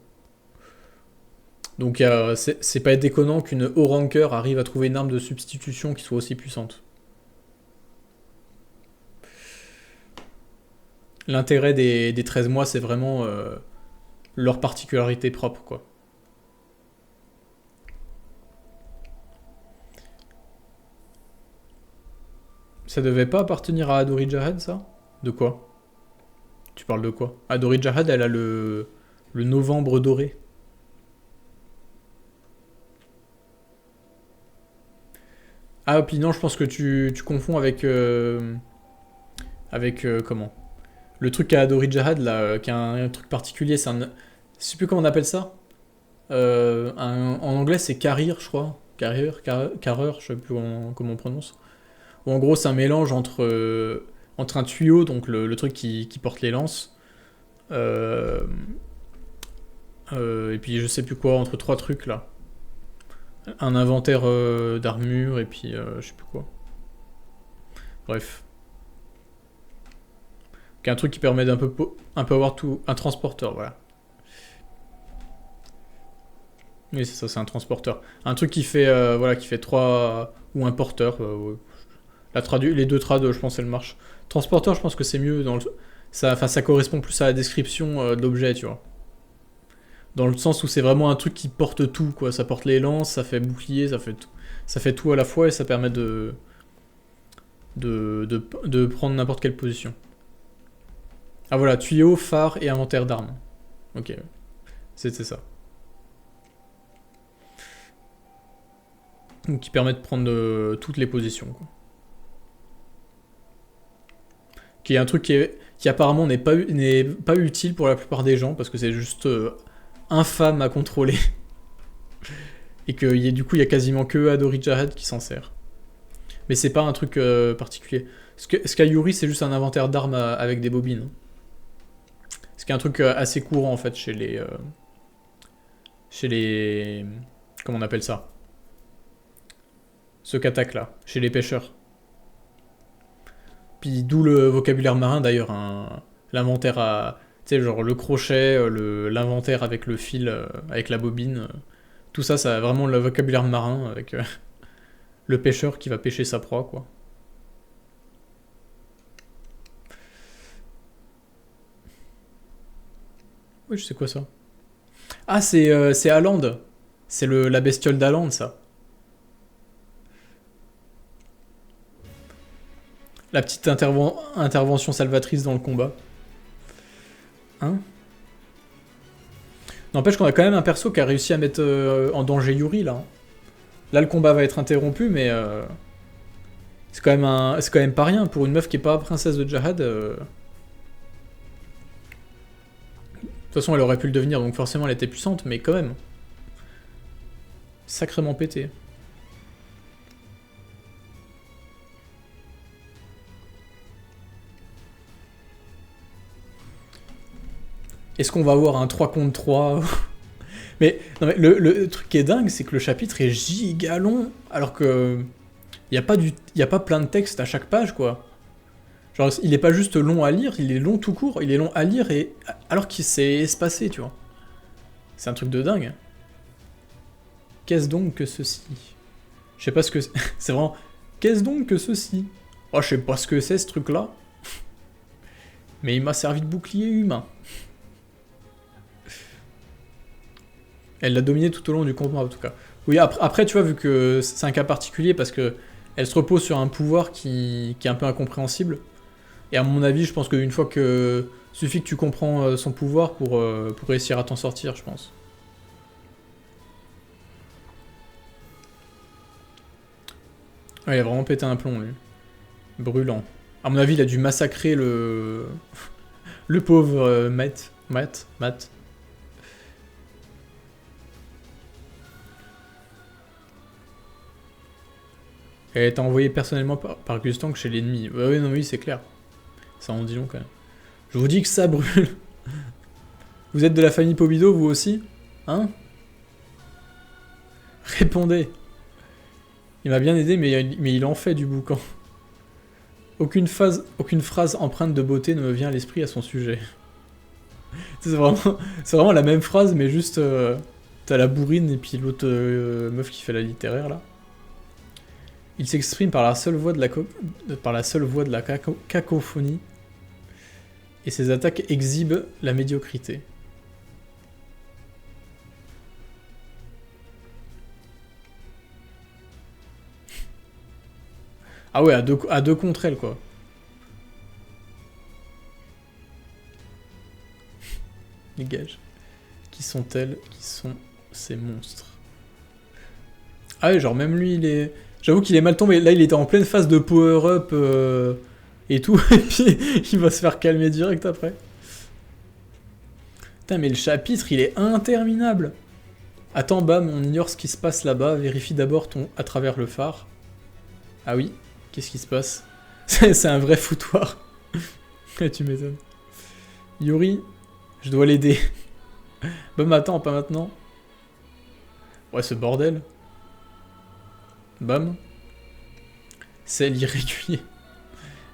Donc c'est pas déconnant qu'une haut ranker arrive à trouver une arme de substitution qui soit aussi puissante. L'intérêt des 13 mois, c'est vraiment leur particularité propre, quoi. Ça devait pas appartenir à Adori Jahed, ça? De quoi? Tu parles de quoi? Adori Jahed, elle a le novembre doré. Ah, puis non, je pense que tu confonds avec... comment? Le truc à Adori Jahad, là, qui a un truc particulier, c'est un... Je sais plus comment on appelle ça. En anglais, c'est carrir, je crois. Carreur, je sais plus comment on prononce. Ou en gros, c'est un mélange entre un tuyau, donc le truc qui porte les lances, et puis je sais plus quoi, entre trois trucs, là. Un inventaire d'armure, et puis je sais plus quoi. Bref. Un truc qui permet d'un peu avoir tout... Un transporteur, voilà. Oui, c'est ça, c'est un transporteur. Un truc qui fait, voilà, qui fait 3... Ou un porteur. Ouais. Les deux trades, je pense, elles marchent. Transporteur, je pense que c'est mieux dans le... ça correspond plus à la description de l'objet, tu vois. Dans le sens où c'est vraiment un truc qui porte tout, quoi. Ça porte les lances, ça fait bouclier, ça fait tout à la fois et ça permet de prendre n'importe quelle position. Ah voilà, tuyau, phare et inventaire d'armes. Ok, c'était ça. Donc qui permet de prendre toutes les positions, quoi. Qui est un truc qui apparemment n'est pas utile pour la plupart des gens parce que c'est juste infâme à contrôler. Et que du coup il y a quasiment que Adori Jared qui s'en sert. Mais c'est pas un truc particulier. Ce qu'a Yuri, c'est juste un inventaire d'armes avec des bobines. Ce qui est un truc assez courant en fait chez les... comment on appelle ça? Ce qu'attaque là, chez les pêcheurs. Puis d'où le vocabulaire marin d'ailleurs, hein, l'inventaire à... Tu sais, genre le crochet, l'inventaire avec le fil, avec la bobine. Tout ça, ça a vraiment le vocabulaire marin avec le pêcheur qui va pêcher sa proie, quoi. Oui, je sais quoi ça. Ah, c'est Haaland. C'est la bestiole d'Haaland, ça. La petite intervention salvatrice dans le combat. Hein? N'empêche qu'on a quand même un perso qui a réussi à mettre en danger Yuri, là. Là, le combat va être interrompu, mais... c'est quand même pas rien. Pour une meuf qui est pas princesse de Jahad... De toute façon, elle aurait pu le devenir, donc forcément, elle était puissante, mais quand même. Sacrément pété. Est-ce qu'on va avoir un 3 contre 3? mais, non, mais le truc qui est dingue, c'est que le chapitre est giga long, alors que... Il n'y a pas plein de texte à chaque page, quoi. Genre, il est pas juste long à lire, il est long tout court, il est long à lire, et alors qu'il s'est espacé, tu vois. C'est un truc de dingue. Qu'est-ce donc que ceci? Je sais pas ce que c'est. C'est vraiment... Qu'est-ce donc que ceci? Oh, je sais pas ce que c'est, ce truc-là. Mais il m'a servi de bouclier humain. Elle l'a dominé tout au long du combat, en tout cas. Oui, après, tu vois, vu que c'est un cas particulier, parce que elle se repose sur un pouvoir qui est un peu incompréhensible. Et à mon avis, je pense qu'une fois que... Suffit que tu comprends son pouvoir pour réussir à t'en sortir, je pense. Ouais, il a vraiment pété un plomb, lui. Brûlant. À mon avis, il a dû massacrer le... le pauvre Matt. Elle a été envoyée personnellement par Gustang chez l'ennemi. Bah oui, non, oui, c'est clair. Ça en dit long, quand même. Je vous dis que ça brûle. Vous êtes de la famille Pobido, vous aussi? Hein? Répondez. Il m'a bien aidé, mais il en fait du boucan. Aucune phrase empreinte de beauté ne me vient à l'esprit à son sujet. C'est vraiment la même phrase, mais juste... t'as la bourrine et puis l'autre meuf qui fait la littéraire, là. Il s'exprime par la seule voix de la cacophonie. Et ses attaques exhibent la médiocrité. Ah ouais, à deux contre elle, quoi. Dégage. Qui sont-elles? Qui sont ces monstres? Ah ouais, genre même lui, il est... J'avoue qu'il est mal tombé. Là, il était en pleine phase de power-up et tout. Et puis, il va se faire calmer direct après. Putain, mais le chapitre, il est interminable. Attends, bam, on ignore ce qui se passe là-bas. Vérifie d'abord à travers le phare. Ah oui, qu'est-ce qui se passe? C'est un vrai foutoir. Tu m'étonnes. Yuri, je dois l'aider. Bam, attends, pas maintenant. Ouais, ce bordel. Bam. C'est l'irrégulier.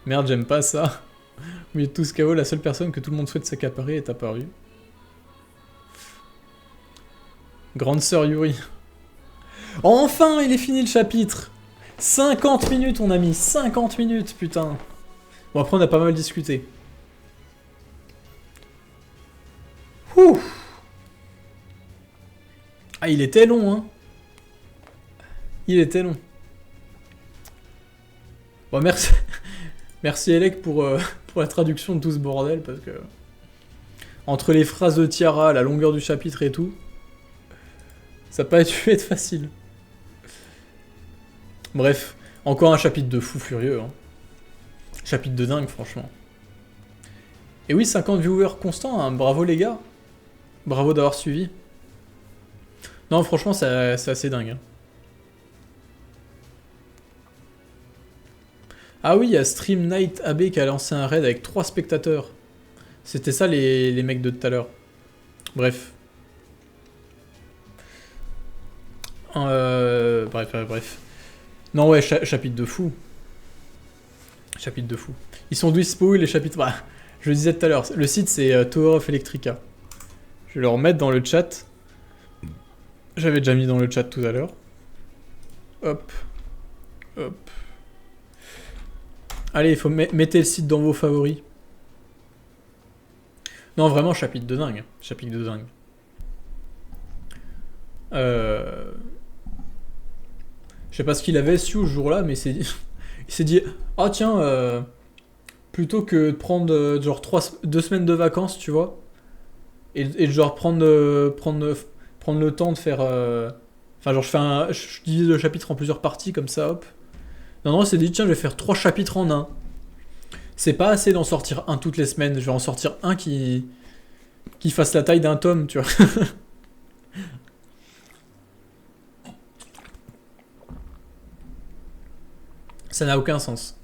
Merde, j'aime pas ça. Au milieu de tout ce chaos, la seule personne que tout le monde souhaite s'accaparer est apparue. Grande sœur Yuri. Enfin, il est fini le chapitre. 50 minutes, on a mis 50 minutes, putain. Bon, après, on a pas mal discuté. Ouh. Ah, il était long, hein. Il était long. Bon, merci. Merci Elec pour la traduction de tout ce bordel, parce que... Entre les phrases de Tiara, la longueur du chapitre et tout, ça n'a pas dû être facile. Bref, encore un chapitre de fou furieux. Hein. Chapitre de dingue, franchement. Et oui, 50 viewers constants, hein. Bravo les gars. Bravo d'avoir suivi. Non, franchement, c'est assez dingue. Hein. Ah oui, il y a Stream Night AB qui a lancé un raid avec 3 spectateurs. C'était ça les mecs de tout à l'heure. Bref. Bref. Non, ouais, chapitre de fou. Chapitre de fou. Ils sont dispo, les chapitres... Bah, je le disais tout à l'heure, le site c'est Tower of Electrica. Je vais le remettre dans le chat. J'avais déjà mis dans le chat tout à l'heure. Hop. Hop. Allez, il faut mettez le site dans vos favoris. Non, vraiment, chapitre de dingue. Chapitre de dingue. Je sais pas ce qu'il avait su ce jour-là, mais il s'est dit ah tiens, plutôt que de prendre genre 2 semaines de vacances, tu vois, et genre prendre le temps de faire... Enfin, genre je divise le chapitre en plusieurs parties, comme ça, hop. Non, il s'est dit tiens, je vais faire 3 chapitres en un. C'est pas assez d'en sortir un toutes les semaines, je vais en sortir un qui fasse la taille d'un tome, tu vois. Ça n'a aucun sens.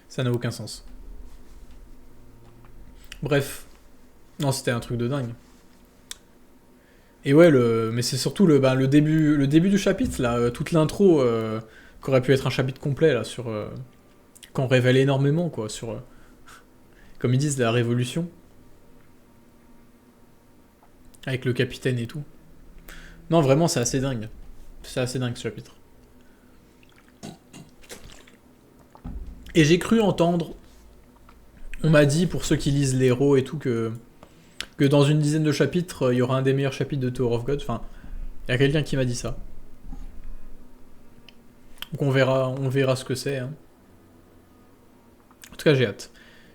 Ça n'a aucun sens. Bref. Non, c'était un truc de dingue. Et ouais, mais c'est surtout le début du chapitre, là, toute l'intro, qu'aurait pu être un chapitre complet, là, sur... qu'on révèle énormément, quoi, sur... comme ils disent, la révolution. Avec le capitaine et tout. Non, vraiment, c'est assez dingue. C'est assez dingue, ce chapitre. Et j'ai cru entendre... On m'a dit, pour ceux qui lisent l'héros et tout, que dans une dizaine de chapitres, il y aura un des meilleurs chapitres de Tower of God. Enfin, il y a quelqu'un qui m'a dit ça. Donc on verra ce que c'est. Hein. En tout cas, j'ai hâte.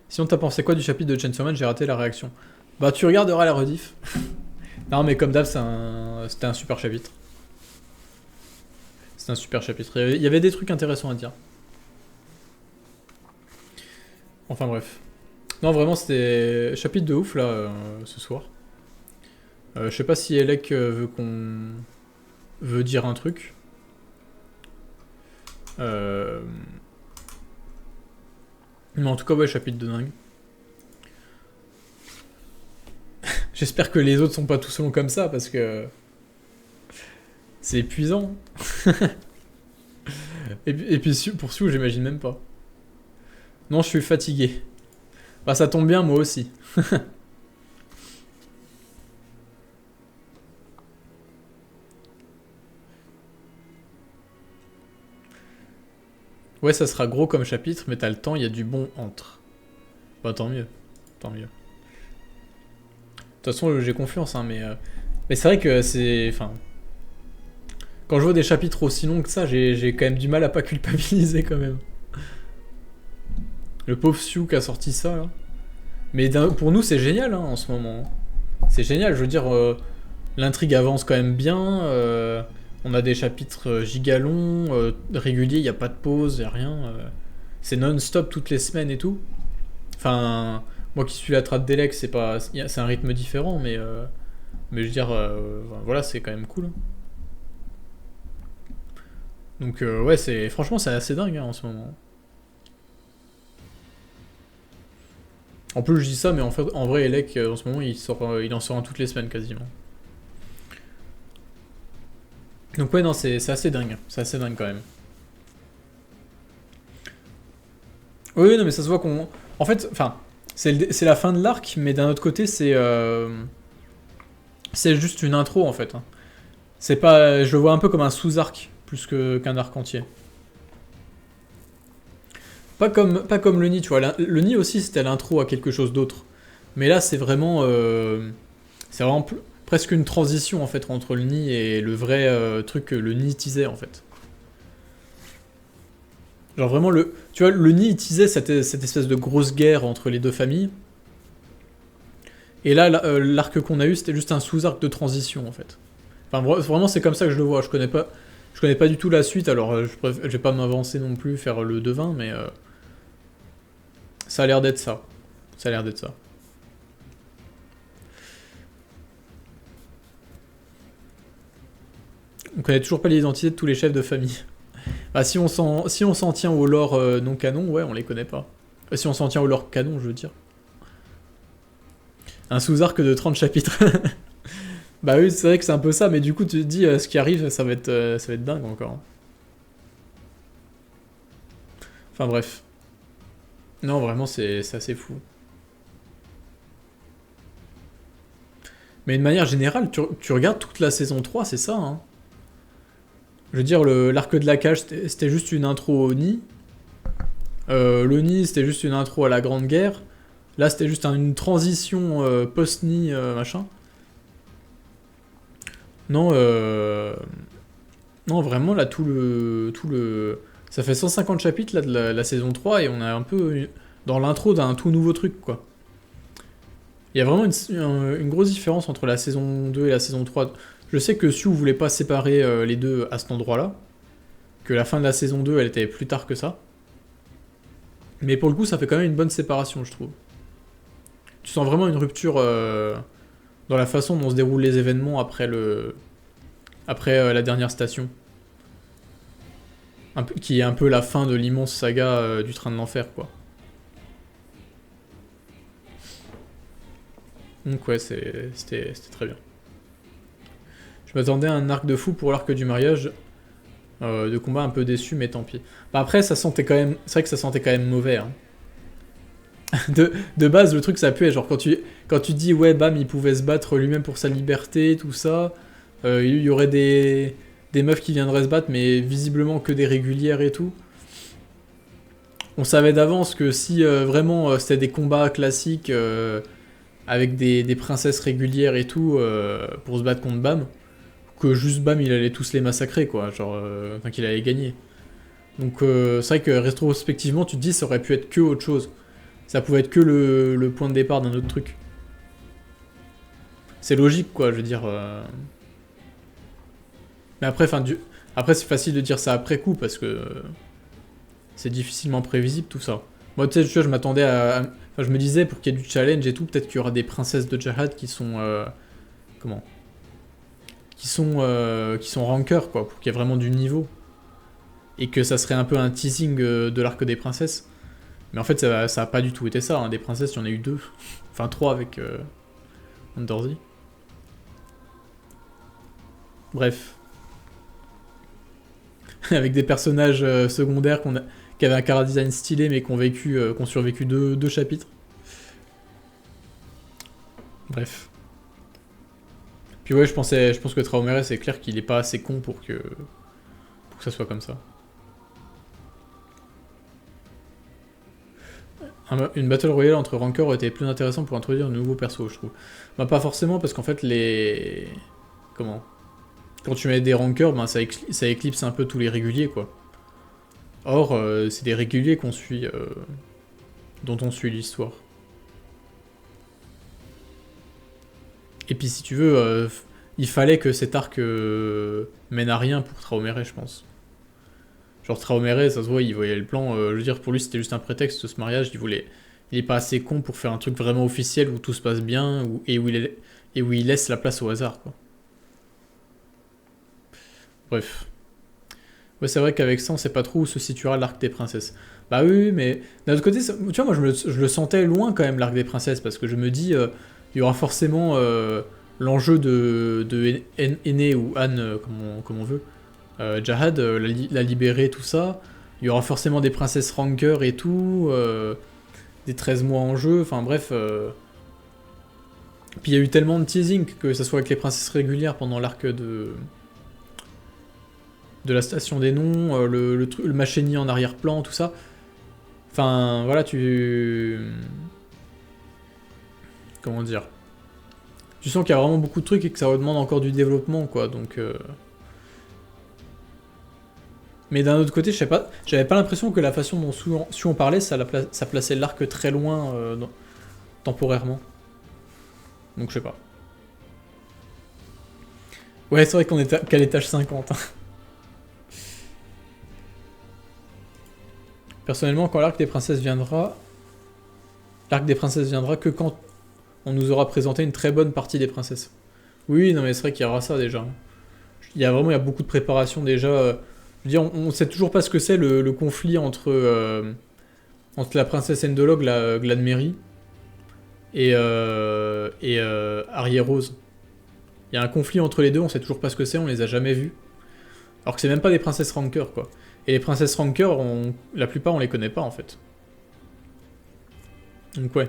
Sinon, t'as pensé quoi du chapitre de Chainsaw Man? J'ai raté la réaction. Bah, tu regarderas la rediff. Non, mais comme d'hab, c'était un super chapitre. C'était un super chapitre. Il y avait des trucs intéressants à dire. Enfin, bref. Non, vraiment, c'était chapitre de ouf, là, ce soir. Je sais pas si Elec veut dire un truc. Mais en tout cas, ouais, chapitre de dingue. J'espère que les autres sont pas tous longs comme ça, parce que... c'est épuisant. et puis pour Sue, j'imagine même pas. Non, je suis fatigué. Bah ça tombe bien, moi aussi. Ouais, ça sera gros comme chapitre, mais t'as le temps, il y a du bon entre. Bah tant mieux. Tant mieux. De toute façon, j'ai confiance, hein, mais c'est vrai que c'est... Enfin... Quand je vois des chapitres aussi longs que ça, j'ai quand même du mal à pas culpabiliser, quand même. Le pauvre Sue qui a sorti ça, là. Mais pour nous, c'est génial, hein, en ce moment. C'est génial, je veux dire, l'intrigue avance quand même bien, on a des chapitres gigalongs, réguliers, il n'y a pas de pause, il n'y a rien. C'est non-stop toutes les semaines et tout. Enfin, moi qui suis la trad d'Elec, c'est un rythme différent, mais je veux dire, voilà, c'est quand même cool. Donc ouais, franchement, c'est assez dingue, hein, en ce moment. En plus, je dis ça, mais en fait, en vrai, Elec, en ce moment, il en sort un toutes les semaines, quasiment. Donc ouais, non, c'est assez dingue. C'est assez dingue, quand même. Oui, non, mais ça se voit qu'on... En fait, enfin, c'est la fin de l'arc, mais d'un autre côté, c'est juste une intro, en fait, hein. C'est pas... Je le vois un peu comme un sous-arc, plus qu'un arc entier. Pas comme le Nid, tu vois. Le Nid aussi, c'était l'intro à quelque chose d'autre. Mais là, c'est vraiment presque une transition, en fait, entre le Nid et le vrai truc que le Nid teasait, en fait. Genre vraiment, tu vois, le Nid, il teasait cette espèce de grosse guerre entre les deux familles. Et là, l'arc qu'on a eu, c'était juste un sous-arc de transition, en fait. Enfin, vraiment, c'est comme ça que je le vois. Je connais pas du tout la suite, alors je vais pas m'avancer non plus, faire le devin, mais ça a l'air d'être ça. Ça a l'air d'être ça. On connaît toujours pas l'identité de tous les chefs de famille. Bah, si on s'en tient au lore non canon, ouais, on les connaît pas. Si on s'en tient au lore canon, je veux dire. Un sous-arc de 30 chapitres. Bah oui, c'est vrai que c'est un peu ça, mais du coup, tu te dis, ce qui arrive, ça va être dingue encore. Enfin bref. Non, vraiment, c'est assez fou. Mais de manière générale, tu regardes toute la saison 3, c'est ça, hein. Je veux dire, l'arc de la cage, c'était juste une intro au Nid. Le Nid, c'était juste une intro à la Grande Guerre. Là, c'était juste une transition post-Nid, machin. Non, non, vraiment, là, Ça fait 150 chapitres, là, de la saison 3, et on est un peu dans l'intro d'un tout nouveau truc, quoi. Il y a vraiment une grosse différence entre la saison 2 et la saison 3. Je sais que Sue voulait pas séparer les deux à cet endroit-là, que la fin de la saison 2, elle était plus tard que ça. Mais pour le coup, ça fait quand même une bonne séparation, je trouve. Tu sens vraiment une rupture dans la façon dont se déroulent les événements après la dernière station. Qui est un peu la fin de l'immense saga du train de l'enfer, quoi. Donc ouais, c'était très bien. Je m'attendais à un arc de fou pour l'arc du mariage. De combat un peu déçu, mais tant pis. Bah après, ça sentait quand même... C'est vrai que ça sentait quand même mauvais, hein. De base, le truc, ça puait. Genre, quand tu dis, ouais, bam, il pouvait se battre lui-même pour sa liberté, tout ça. Il y aurait des meufs qui viendraient se battre, mais visiblement que des régulières et tout. On savait d'avance que si vraiment c'était des combats classiques avec des princesses régulières et tout pour se battre contre Bam, que juste Bam il allait tous les massacrer, quoi. Genre, enfin qu'il allait gagner. Donc c'est vrai que rétrospectivement, tu te dis ça aurait pu être que autre chose. Ça pouvait être que le point de départ d'un autre truc. C'est logique, quoi, je veux dire. Mais après, après c'est facile de dire ça après coup parce que c'est difficilement prévisible tout ça. Moi, tu sais, je m'attendais Enfin, je me disais, pour qu'il y ait du challenge et tout, peut-être qu'il y aura des princesses de Jahad qui sont... comment qui sont rankers, quoi, pour qu'il y ait vraiment du niveau. Et que ça serait un peu un teasing de l'arc des princesses. Mais en fait, ça a pas du tout été ça, hein. Des princesses, il y en a eu 2. Enfin, 3 avec Undersea. Bref. Avec des personnages secondaires qui avaient un chara design stylé, mais qui ont survécu deux chapitres. Bref. Puis ouais, je pense que Traoré, c'est clair qu'il est pas assez con pour que ça soit comme ça. Une battle royale entre rankers aurait été plus intéressant pour introduire de nouveaux persos, je trouve. Bah pas forcément, parce qu'en fait, Comment Quand tu mets des rankers, ben, ça éclipse un peu tous les réguliers, quoi. Or, c'est des réguliers dont on suit l'histoire. Et puis si tu veux, il fallait que cet arc mène à rien pour Traoré, je pense. Genre Traoré, ça se voit, il voyait le plan. Je veux dire, pour lui, c'était juste un prétexte, ce mariage. Il est pas assez con pour faire un truc vraiment officiel où tout se passe bien et où il laisse la place au hasard, quoi. Bref. Ouais, c'est vrai qu'avec ça, on sait pas trop où se situera l'arc des princesses. Bah oui, mais d'un autre côté, tu vois, moi je le sentais loin quand même, l'arc des princesses, parce que je me dis, il y aura forcément l'enjeu de Aîné ou Anne, comme on veut. Jahad, la libérer, tout ça. Il y aura forcément des princesses rankers et tout, des 13 mois en jeu, enfin bref. Puis il y a eu tellement de teasing, que ce soit avec les princesses régulières pendant l'arc de la station des noms, le Macheni en arrière-plan, tout ça. Enfin, voilà, comment dire? Tu sens qu'il y a vraiment beaucoup de trucs et que ça demande encore du développement, quoi, donc... Mais d'un autre côté, je sais pas, j'avais pas l'impression que la façon dont Sion parlait, ça plaçait l'arc très loin, temporairement. Donc je sais pas. Ouais, c'est vrai qu'on est qu'à l'étage 50. Hein. Personnellement, quand l'arc des princesses viendra que quand on nous aura présenté une très bonne partie des princesses. Oui, non mais c'est vrai qu'il y aura ça déjà. Il y a beaucoup de préparation déjà. Je veux dire, on sait toujours pas ce que c'est le conflit entre la princesse Endolog, la Gladmeri, et Rose. Il y a un conflit entre les deux, on sait toujours pas ce que c'est, on les a jamais vus. Alors que c'est même pas des princesses rankers, quoi. Et les princesses rankers, la plupart on les connaît pas en fait. Donc ouais.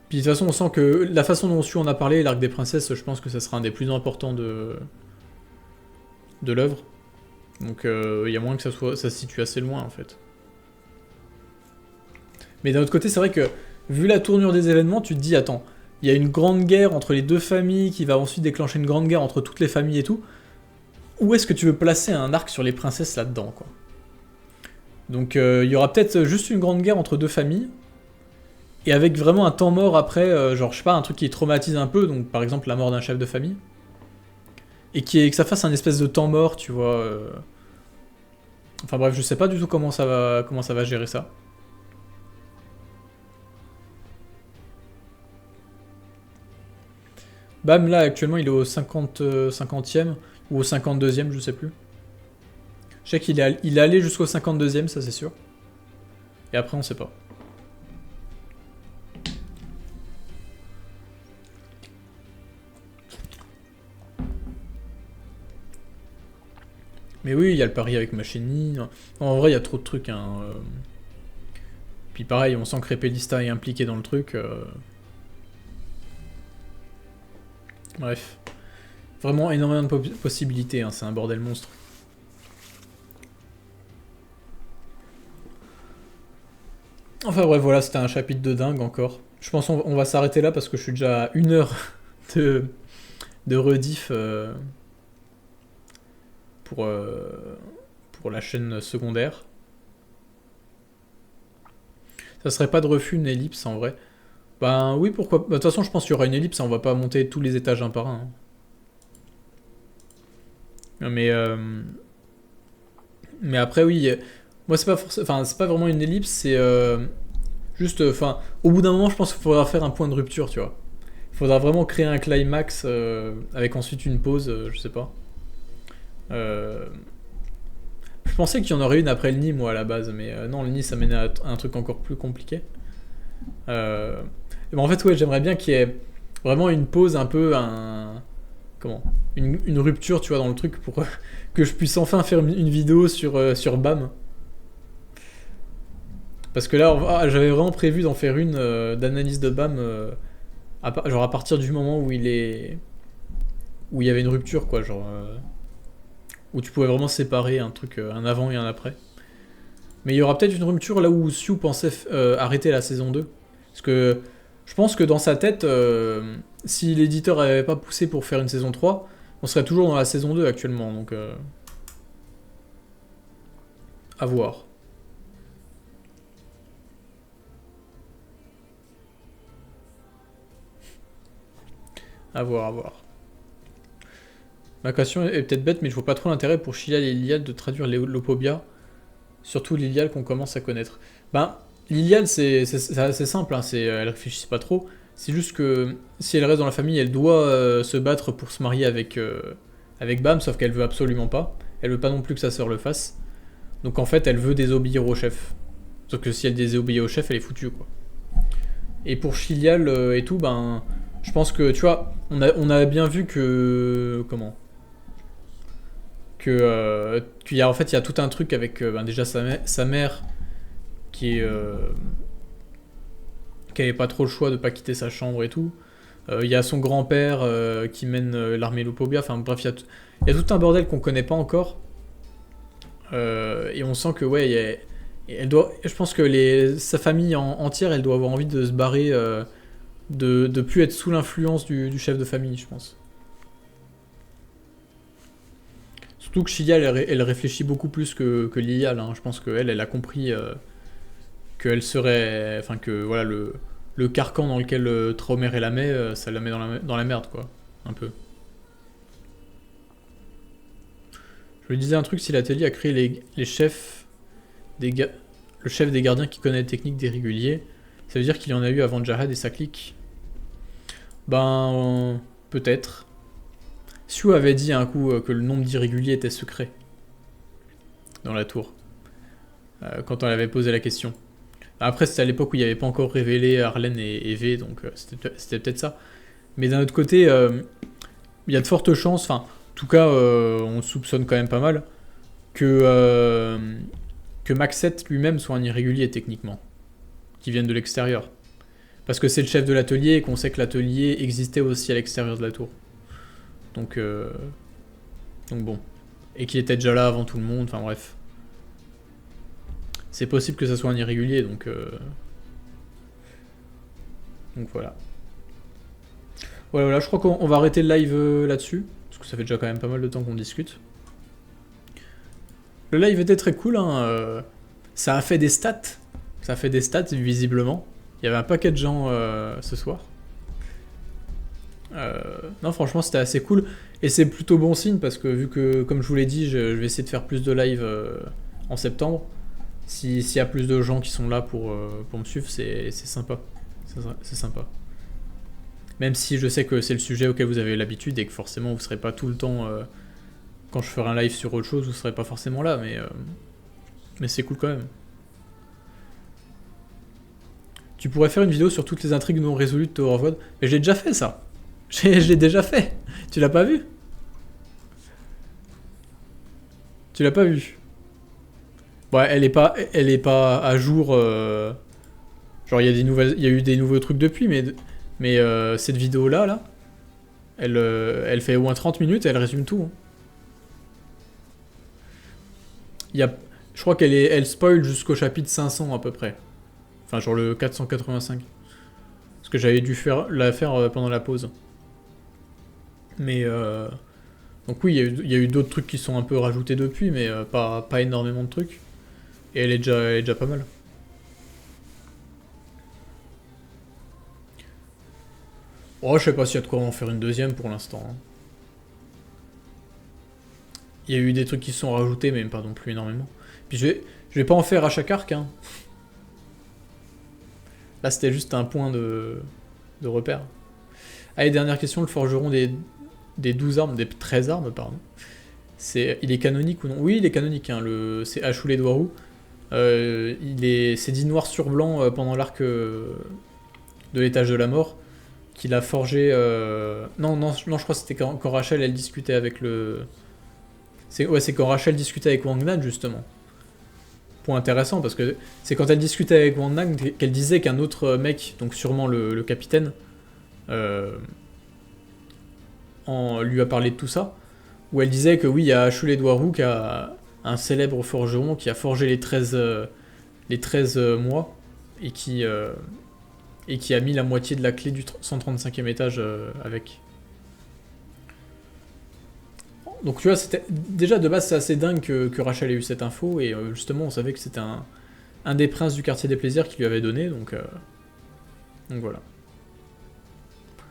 Puis de toute façon on sent que la façon dont on en a parlé, l'arc des princesses, je pense que ça sera un des plus importants de l'œuvre. Donc il y a moins que ça se situe assez loin en fait. Mais d'un autre côté c'est vrai que vu la tournure des événements, tu te dis attends, il y a une grande guerre entre les deux familles qui va ensuite déclencher une grande guerre entre toutes les familles et tout. Où est-ce que tu veux placer un arc sur les princesses là-dedans, quoi? Donc il y aura peut-être juste une grande guerre entre deux familles, et avec vraiment un temps mort après, genre je sais pas, un truc qui traumatise un peu, donc par exemple la mort d'un chef de famille, et que ça fasse un espèce de temps mort, tu vois. Enfin bref, je sais pas du tout comment ça va gérer ça. Bam, là actuellement il est au 50e, ou au 52e, je sais plus. Je sais qu'il est allé jusqu'au 52e, ça c'est sûr. Et après, on sait pas. Mais oui, il y a le pari avec Macheni. En vrai, il y a trop de trucs. Hein. Puis pareil, on sent que Repelista est impliqué dans le truc. Bref. Vraiment énormément de possibilités, hein. C'est un bordel monstre. Enfin bref, voilà, c'était un chapitre de dingue encore. Je pense qu'on va s'arrêter là parce que je suis déjà à 1 heure de rediff pour la chaîne secondaire. Ça serait pas de refus une ellipse en vrai. Ben oui, pourquoi. De toute façon, je pense qu'il y aura une ellipse, hein, on va pas monter tous les étages un par un. Hein. Mais après, oui. Moi, c'est pas enfin, c'est pas vraiment une ellipse, c'est juste. Enfin, au bout d'un moment, je pense qu'il faudra faire un point de rupture, tu vois. Il faudra vraiment créer un climax avec ensuite une pause, je sais pas. Je pensais qu'il y en aurait une après le nid, moi, à la base, mais non, le nid, ça mène à un truc encore plus compliqué. Mais en fait, ouais, j'aimerais bien qu'il y ait vraiment une pause, un peu, comment une rupture, tu vois, dans le truc pour que je puisse enfin faire une vidéo sur BAM. Parce que là, j'avais vraiment prévu d'en faire une d'analyse de BAM, genre à partir du moment où il y avait une rupture, quoi, genre où tu pouvais vraiment séparer un truc, un avant et un après. Mais il y aura peut-être une rupture là où Siu pensait arrêter la saison 2. Parce que je pense que dans sa tête, si l'éditeur n'avait pas poussé pour faire une saison 3, on serait toujours dans la saison 2 actuellement, donc à voir. À voir, à voir. Ma question est peut-être bête, mais je vois pas trop l'intérêt pour Chilial et Lilial de traduire l'Opobia, surtout Lilial qu'on commence à connaître. Ben, Lilial, c'est assez simple, hein, elle réfléchit pas trop. C'est juste que si elle reste dans la famille, elle doit se battre pour se marier avec Bam, sauf qu'elle veut absolument pas. Elle veut pas non plus que sa sœur le fasse. Donc en fait, elle veut désobéir au chef. Sauf que si elle désobéit au chef, elle est foutue, quoi. Et pour Chilial et tout, ben, je pense que, tu vois, on a bien vu que... Comment qu'il y a, en fait, il y a tout un truc avec déjà sa mère qui avait pas trop le choix de pas quitter sa chambre et tout. Il y a son grand-père qui mène l'armée Lopobia. Enfin bref, il y a tout un bordel qu'on connaît pas encore. Et on sent que ouais, je pense que sa famille entière, elle doit avoir envie de se barrer, de plus être sous l'influence du chef de famille, je pense. Surtout que Shia, elle réfléchit beaucoup plus que Lilia, hein. Je pense qu'elle, elle a compris qu'elle serait, enfin que voilà le carcan dans lequel Traumer la met, ça la met dans la merde, quoi, un peu. Je lui disais un truc, si l'atelier a créé les chefs le chef des gardiens qui connaît les techniques des réguliers, ça veut dire qu'il y en a eu avant Jahad et sa clique. Ben, peut-être. Siou avait dit un coup que le nombre d'irréguliers était secret dans la tour, quand on avait posé la question. Après, c'était à l'époque où il n'y avait pas encore révélé Arlène et V, donc c'était peut-être ça. Mais d'un autre côté, il y a de fortes chances, enfin, en tout cas, on soupçonne quand même pas mal, que Maxette lui-même soit un irrégulier techniquement, qui vienne de l'extérieur. Parce que c'est le chef de l'atelier et qu'on sait que l'atelier existait aussi à l'extérieur de la tour. Donc bon. Et qu'il était déjà là avant tout le monde, enfin bref. C'est possible que ça soit un irrégulier, donc voilà. Voilà, je crois qu'on va arrêter le live là-dessus, parce que ça fait déjà quand même pas mal de temps qu'on discute. Le live était très cool, hein. Ça a fait des stats. Ça a fait des stats, visiblement. Il y avait un paquet de gens ce soir. Non, franchement, c'était assez cool. Et c'est plutôt bon signe, parce que vu que, comme je vous l'ai dit, je vais essayer de faire plus de live en septembre. S'il y a plus de gens qui sont là pour me suivre, c'est sympa. C'est sympa. Même si je sais que c'est le sujet auquel vous avez l'habitude et que forcément vous serez pas tout le temps... quand je ferai un live sur autre chose, vous serez pas forcément là, mais c'est cool quand même. Tu pourrais faire une vidéo sur toutes les intrigues non résolues de Tower of God. Mais j'ai déjà fait ça. Je l'ai déjà fait. Tu l'as pas vu? Tu l'as pas vu? Bon, elle est pas à jour. Genre, il y a eu des nouveaux trucs depuis, mais cette vidéo-là, elle fait au moins 30 minutes et elle résume tout. Hein. Je crois elle spoil jusqu'au chapitre 500 à peu près. Enfin, genre le 485. Parce que j'avais dû la faire pendant la pause. Mais donc oui, il y a eu d'autres trucs qui sont un peu rajoutés depuis, mais pas énormément de trucs. Et elle est déjà pas mal. Oh, je sais pas s'il y a de quoi en faire une deuxième pour l'instant. Hein. Il y a eu des trucs qui se sont rajoutés, mais pas non plus énormément. Puis je vais pas en faire à chaque arc. Hein. Là, c'était juste un point de repère. Allez, dernière question, le forgeron des 12 armes, des 13 armes, pardon. Il est canonique ou non? Oui, il est canonique, hein, c'est Achou les Doirou. C'est dit noir sur blanc pendant l'arc de l'étage de la mort, qu'il a forgé... Non, je crois que c'était quand Rachel, elle discutait avec le... C'est quand Rachel discutait avec Wang Nan, justement. Point intéressant, parce que c'est quand elle discutait avec Wang Nan qu'elle disait qu'un autre mec, donc sûrement le capitaine, lui a parlé de tout ça, où elle disait que oui, il y a Achou les Doirou qui a un célèbre forgeron qui a forgé les 13 mois et qui a mis la moitié de la clé du 135e étage avec. Donc tu vois, déjà de base c'est assez dingue que Rachel ait eu cette info, et justement on savait que c'était un des princes du quartier des plaisirs qui lui avait donné, donc voilà.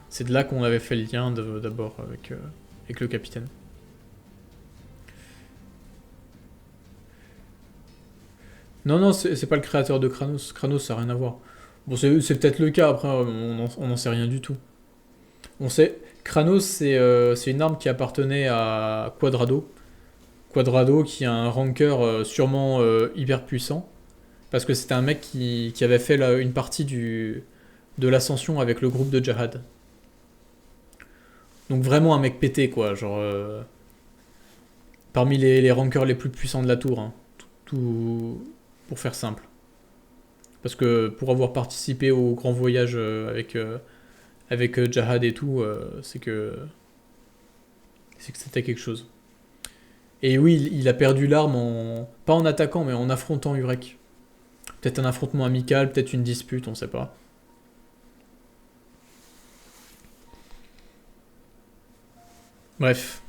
C'est de là qu'on avait fait le lien d'abord avec le capitaine. Non, c'est pas le créateur de Kranos. Kranos, ça n'a rien à voir. Bon, c'est peut-être le cas, après, on n'en sait rien du tout. On sait... Kranos, c'est une arme qui appartenait à Quadrado. Quadrado, qui a un rancœur sûrement hyper puissant. Parce que c'était un mec qui avait fait une partie de l'ascension avec le groupe de Jahad. Donc vraiment un mec pété, quoi. Genre... Parmi les rankers les plus puissants de la tour, hein. Tout pour faire simple. Parce que pour avoir participé au grand voyage avec Jahad et tout, c'est que c'était quelque chose. Et oui, il a perdu l'arme pas en attaquant, mais en affrontant Urek. Peut-être un affrontement amical, peut-être une dispute, on sait pas. Bref.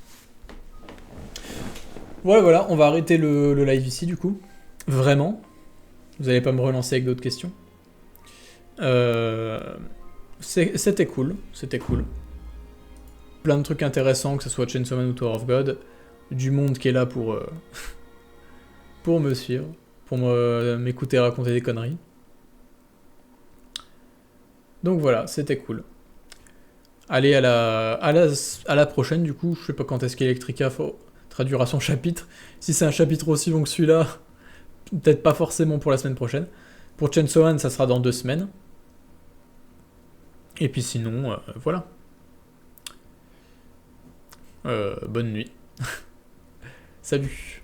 Voilà, on va arrêter le live ici du coup. Vraiment. Vous allez pas me relancer avec d'autres questions. C'était cool, c'était cool. Plein de trucs intéressants, que ce soit Chainsaw Man ou Tower of God. Du monde qui est là pour me suivre, pour m'écouter raconter des conneries. Donc voilà, c'était cool. Allez, à la prochaine, du coup. Je sais pas quand est-ce qu'Electrica traduira son chapitre. Si c'est un chapitre aussi long que celui-là, peut-être pas forcément pour la semaine prochaine. Pour Chainsaw Man, ça sera dans 2 semaines. Et puis sinon, voilà. Bonne nuit. Salut.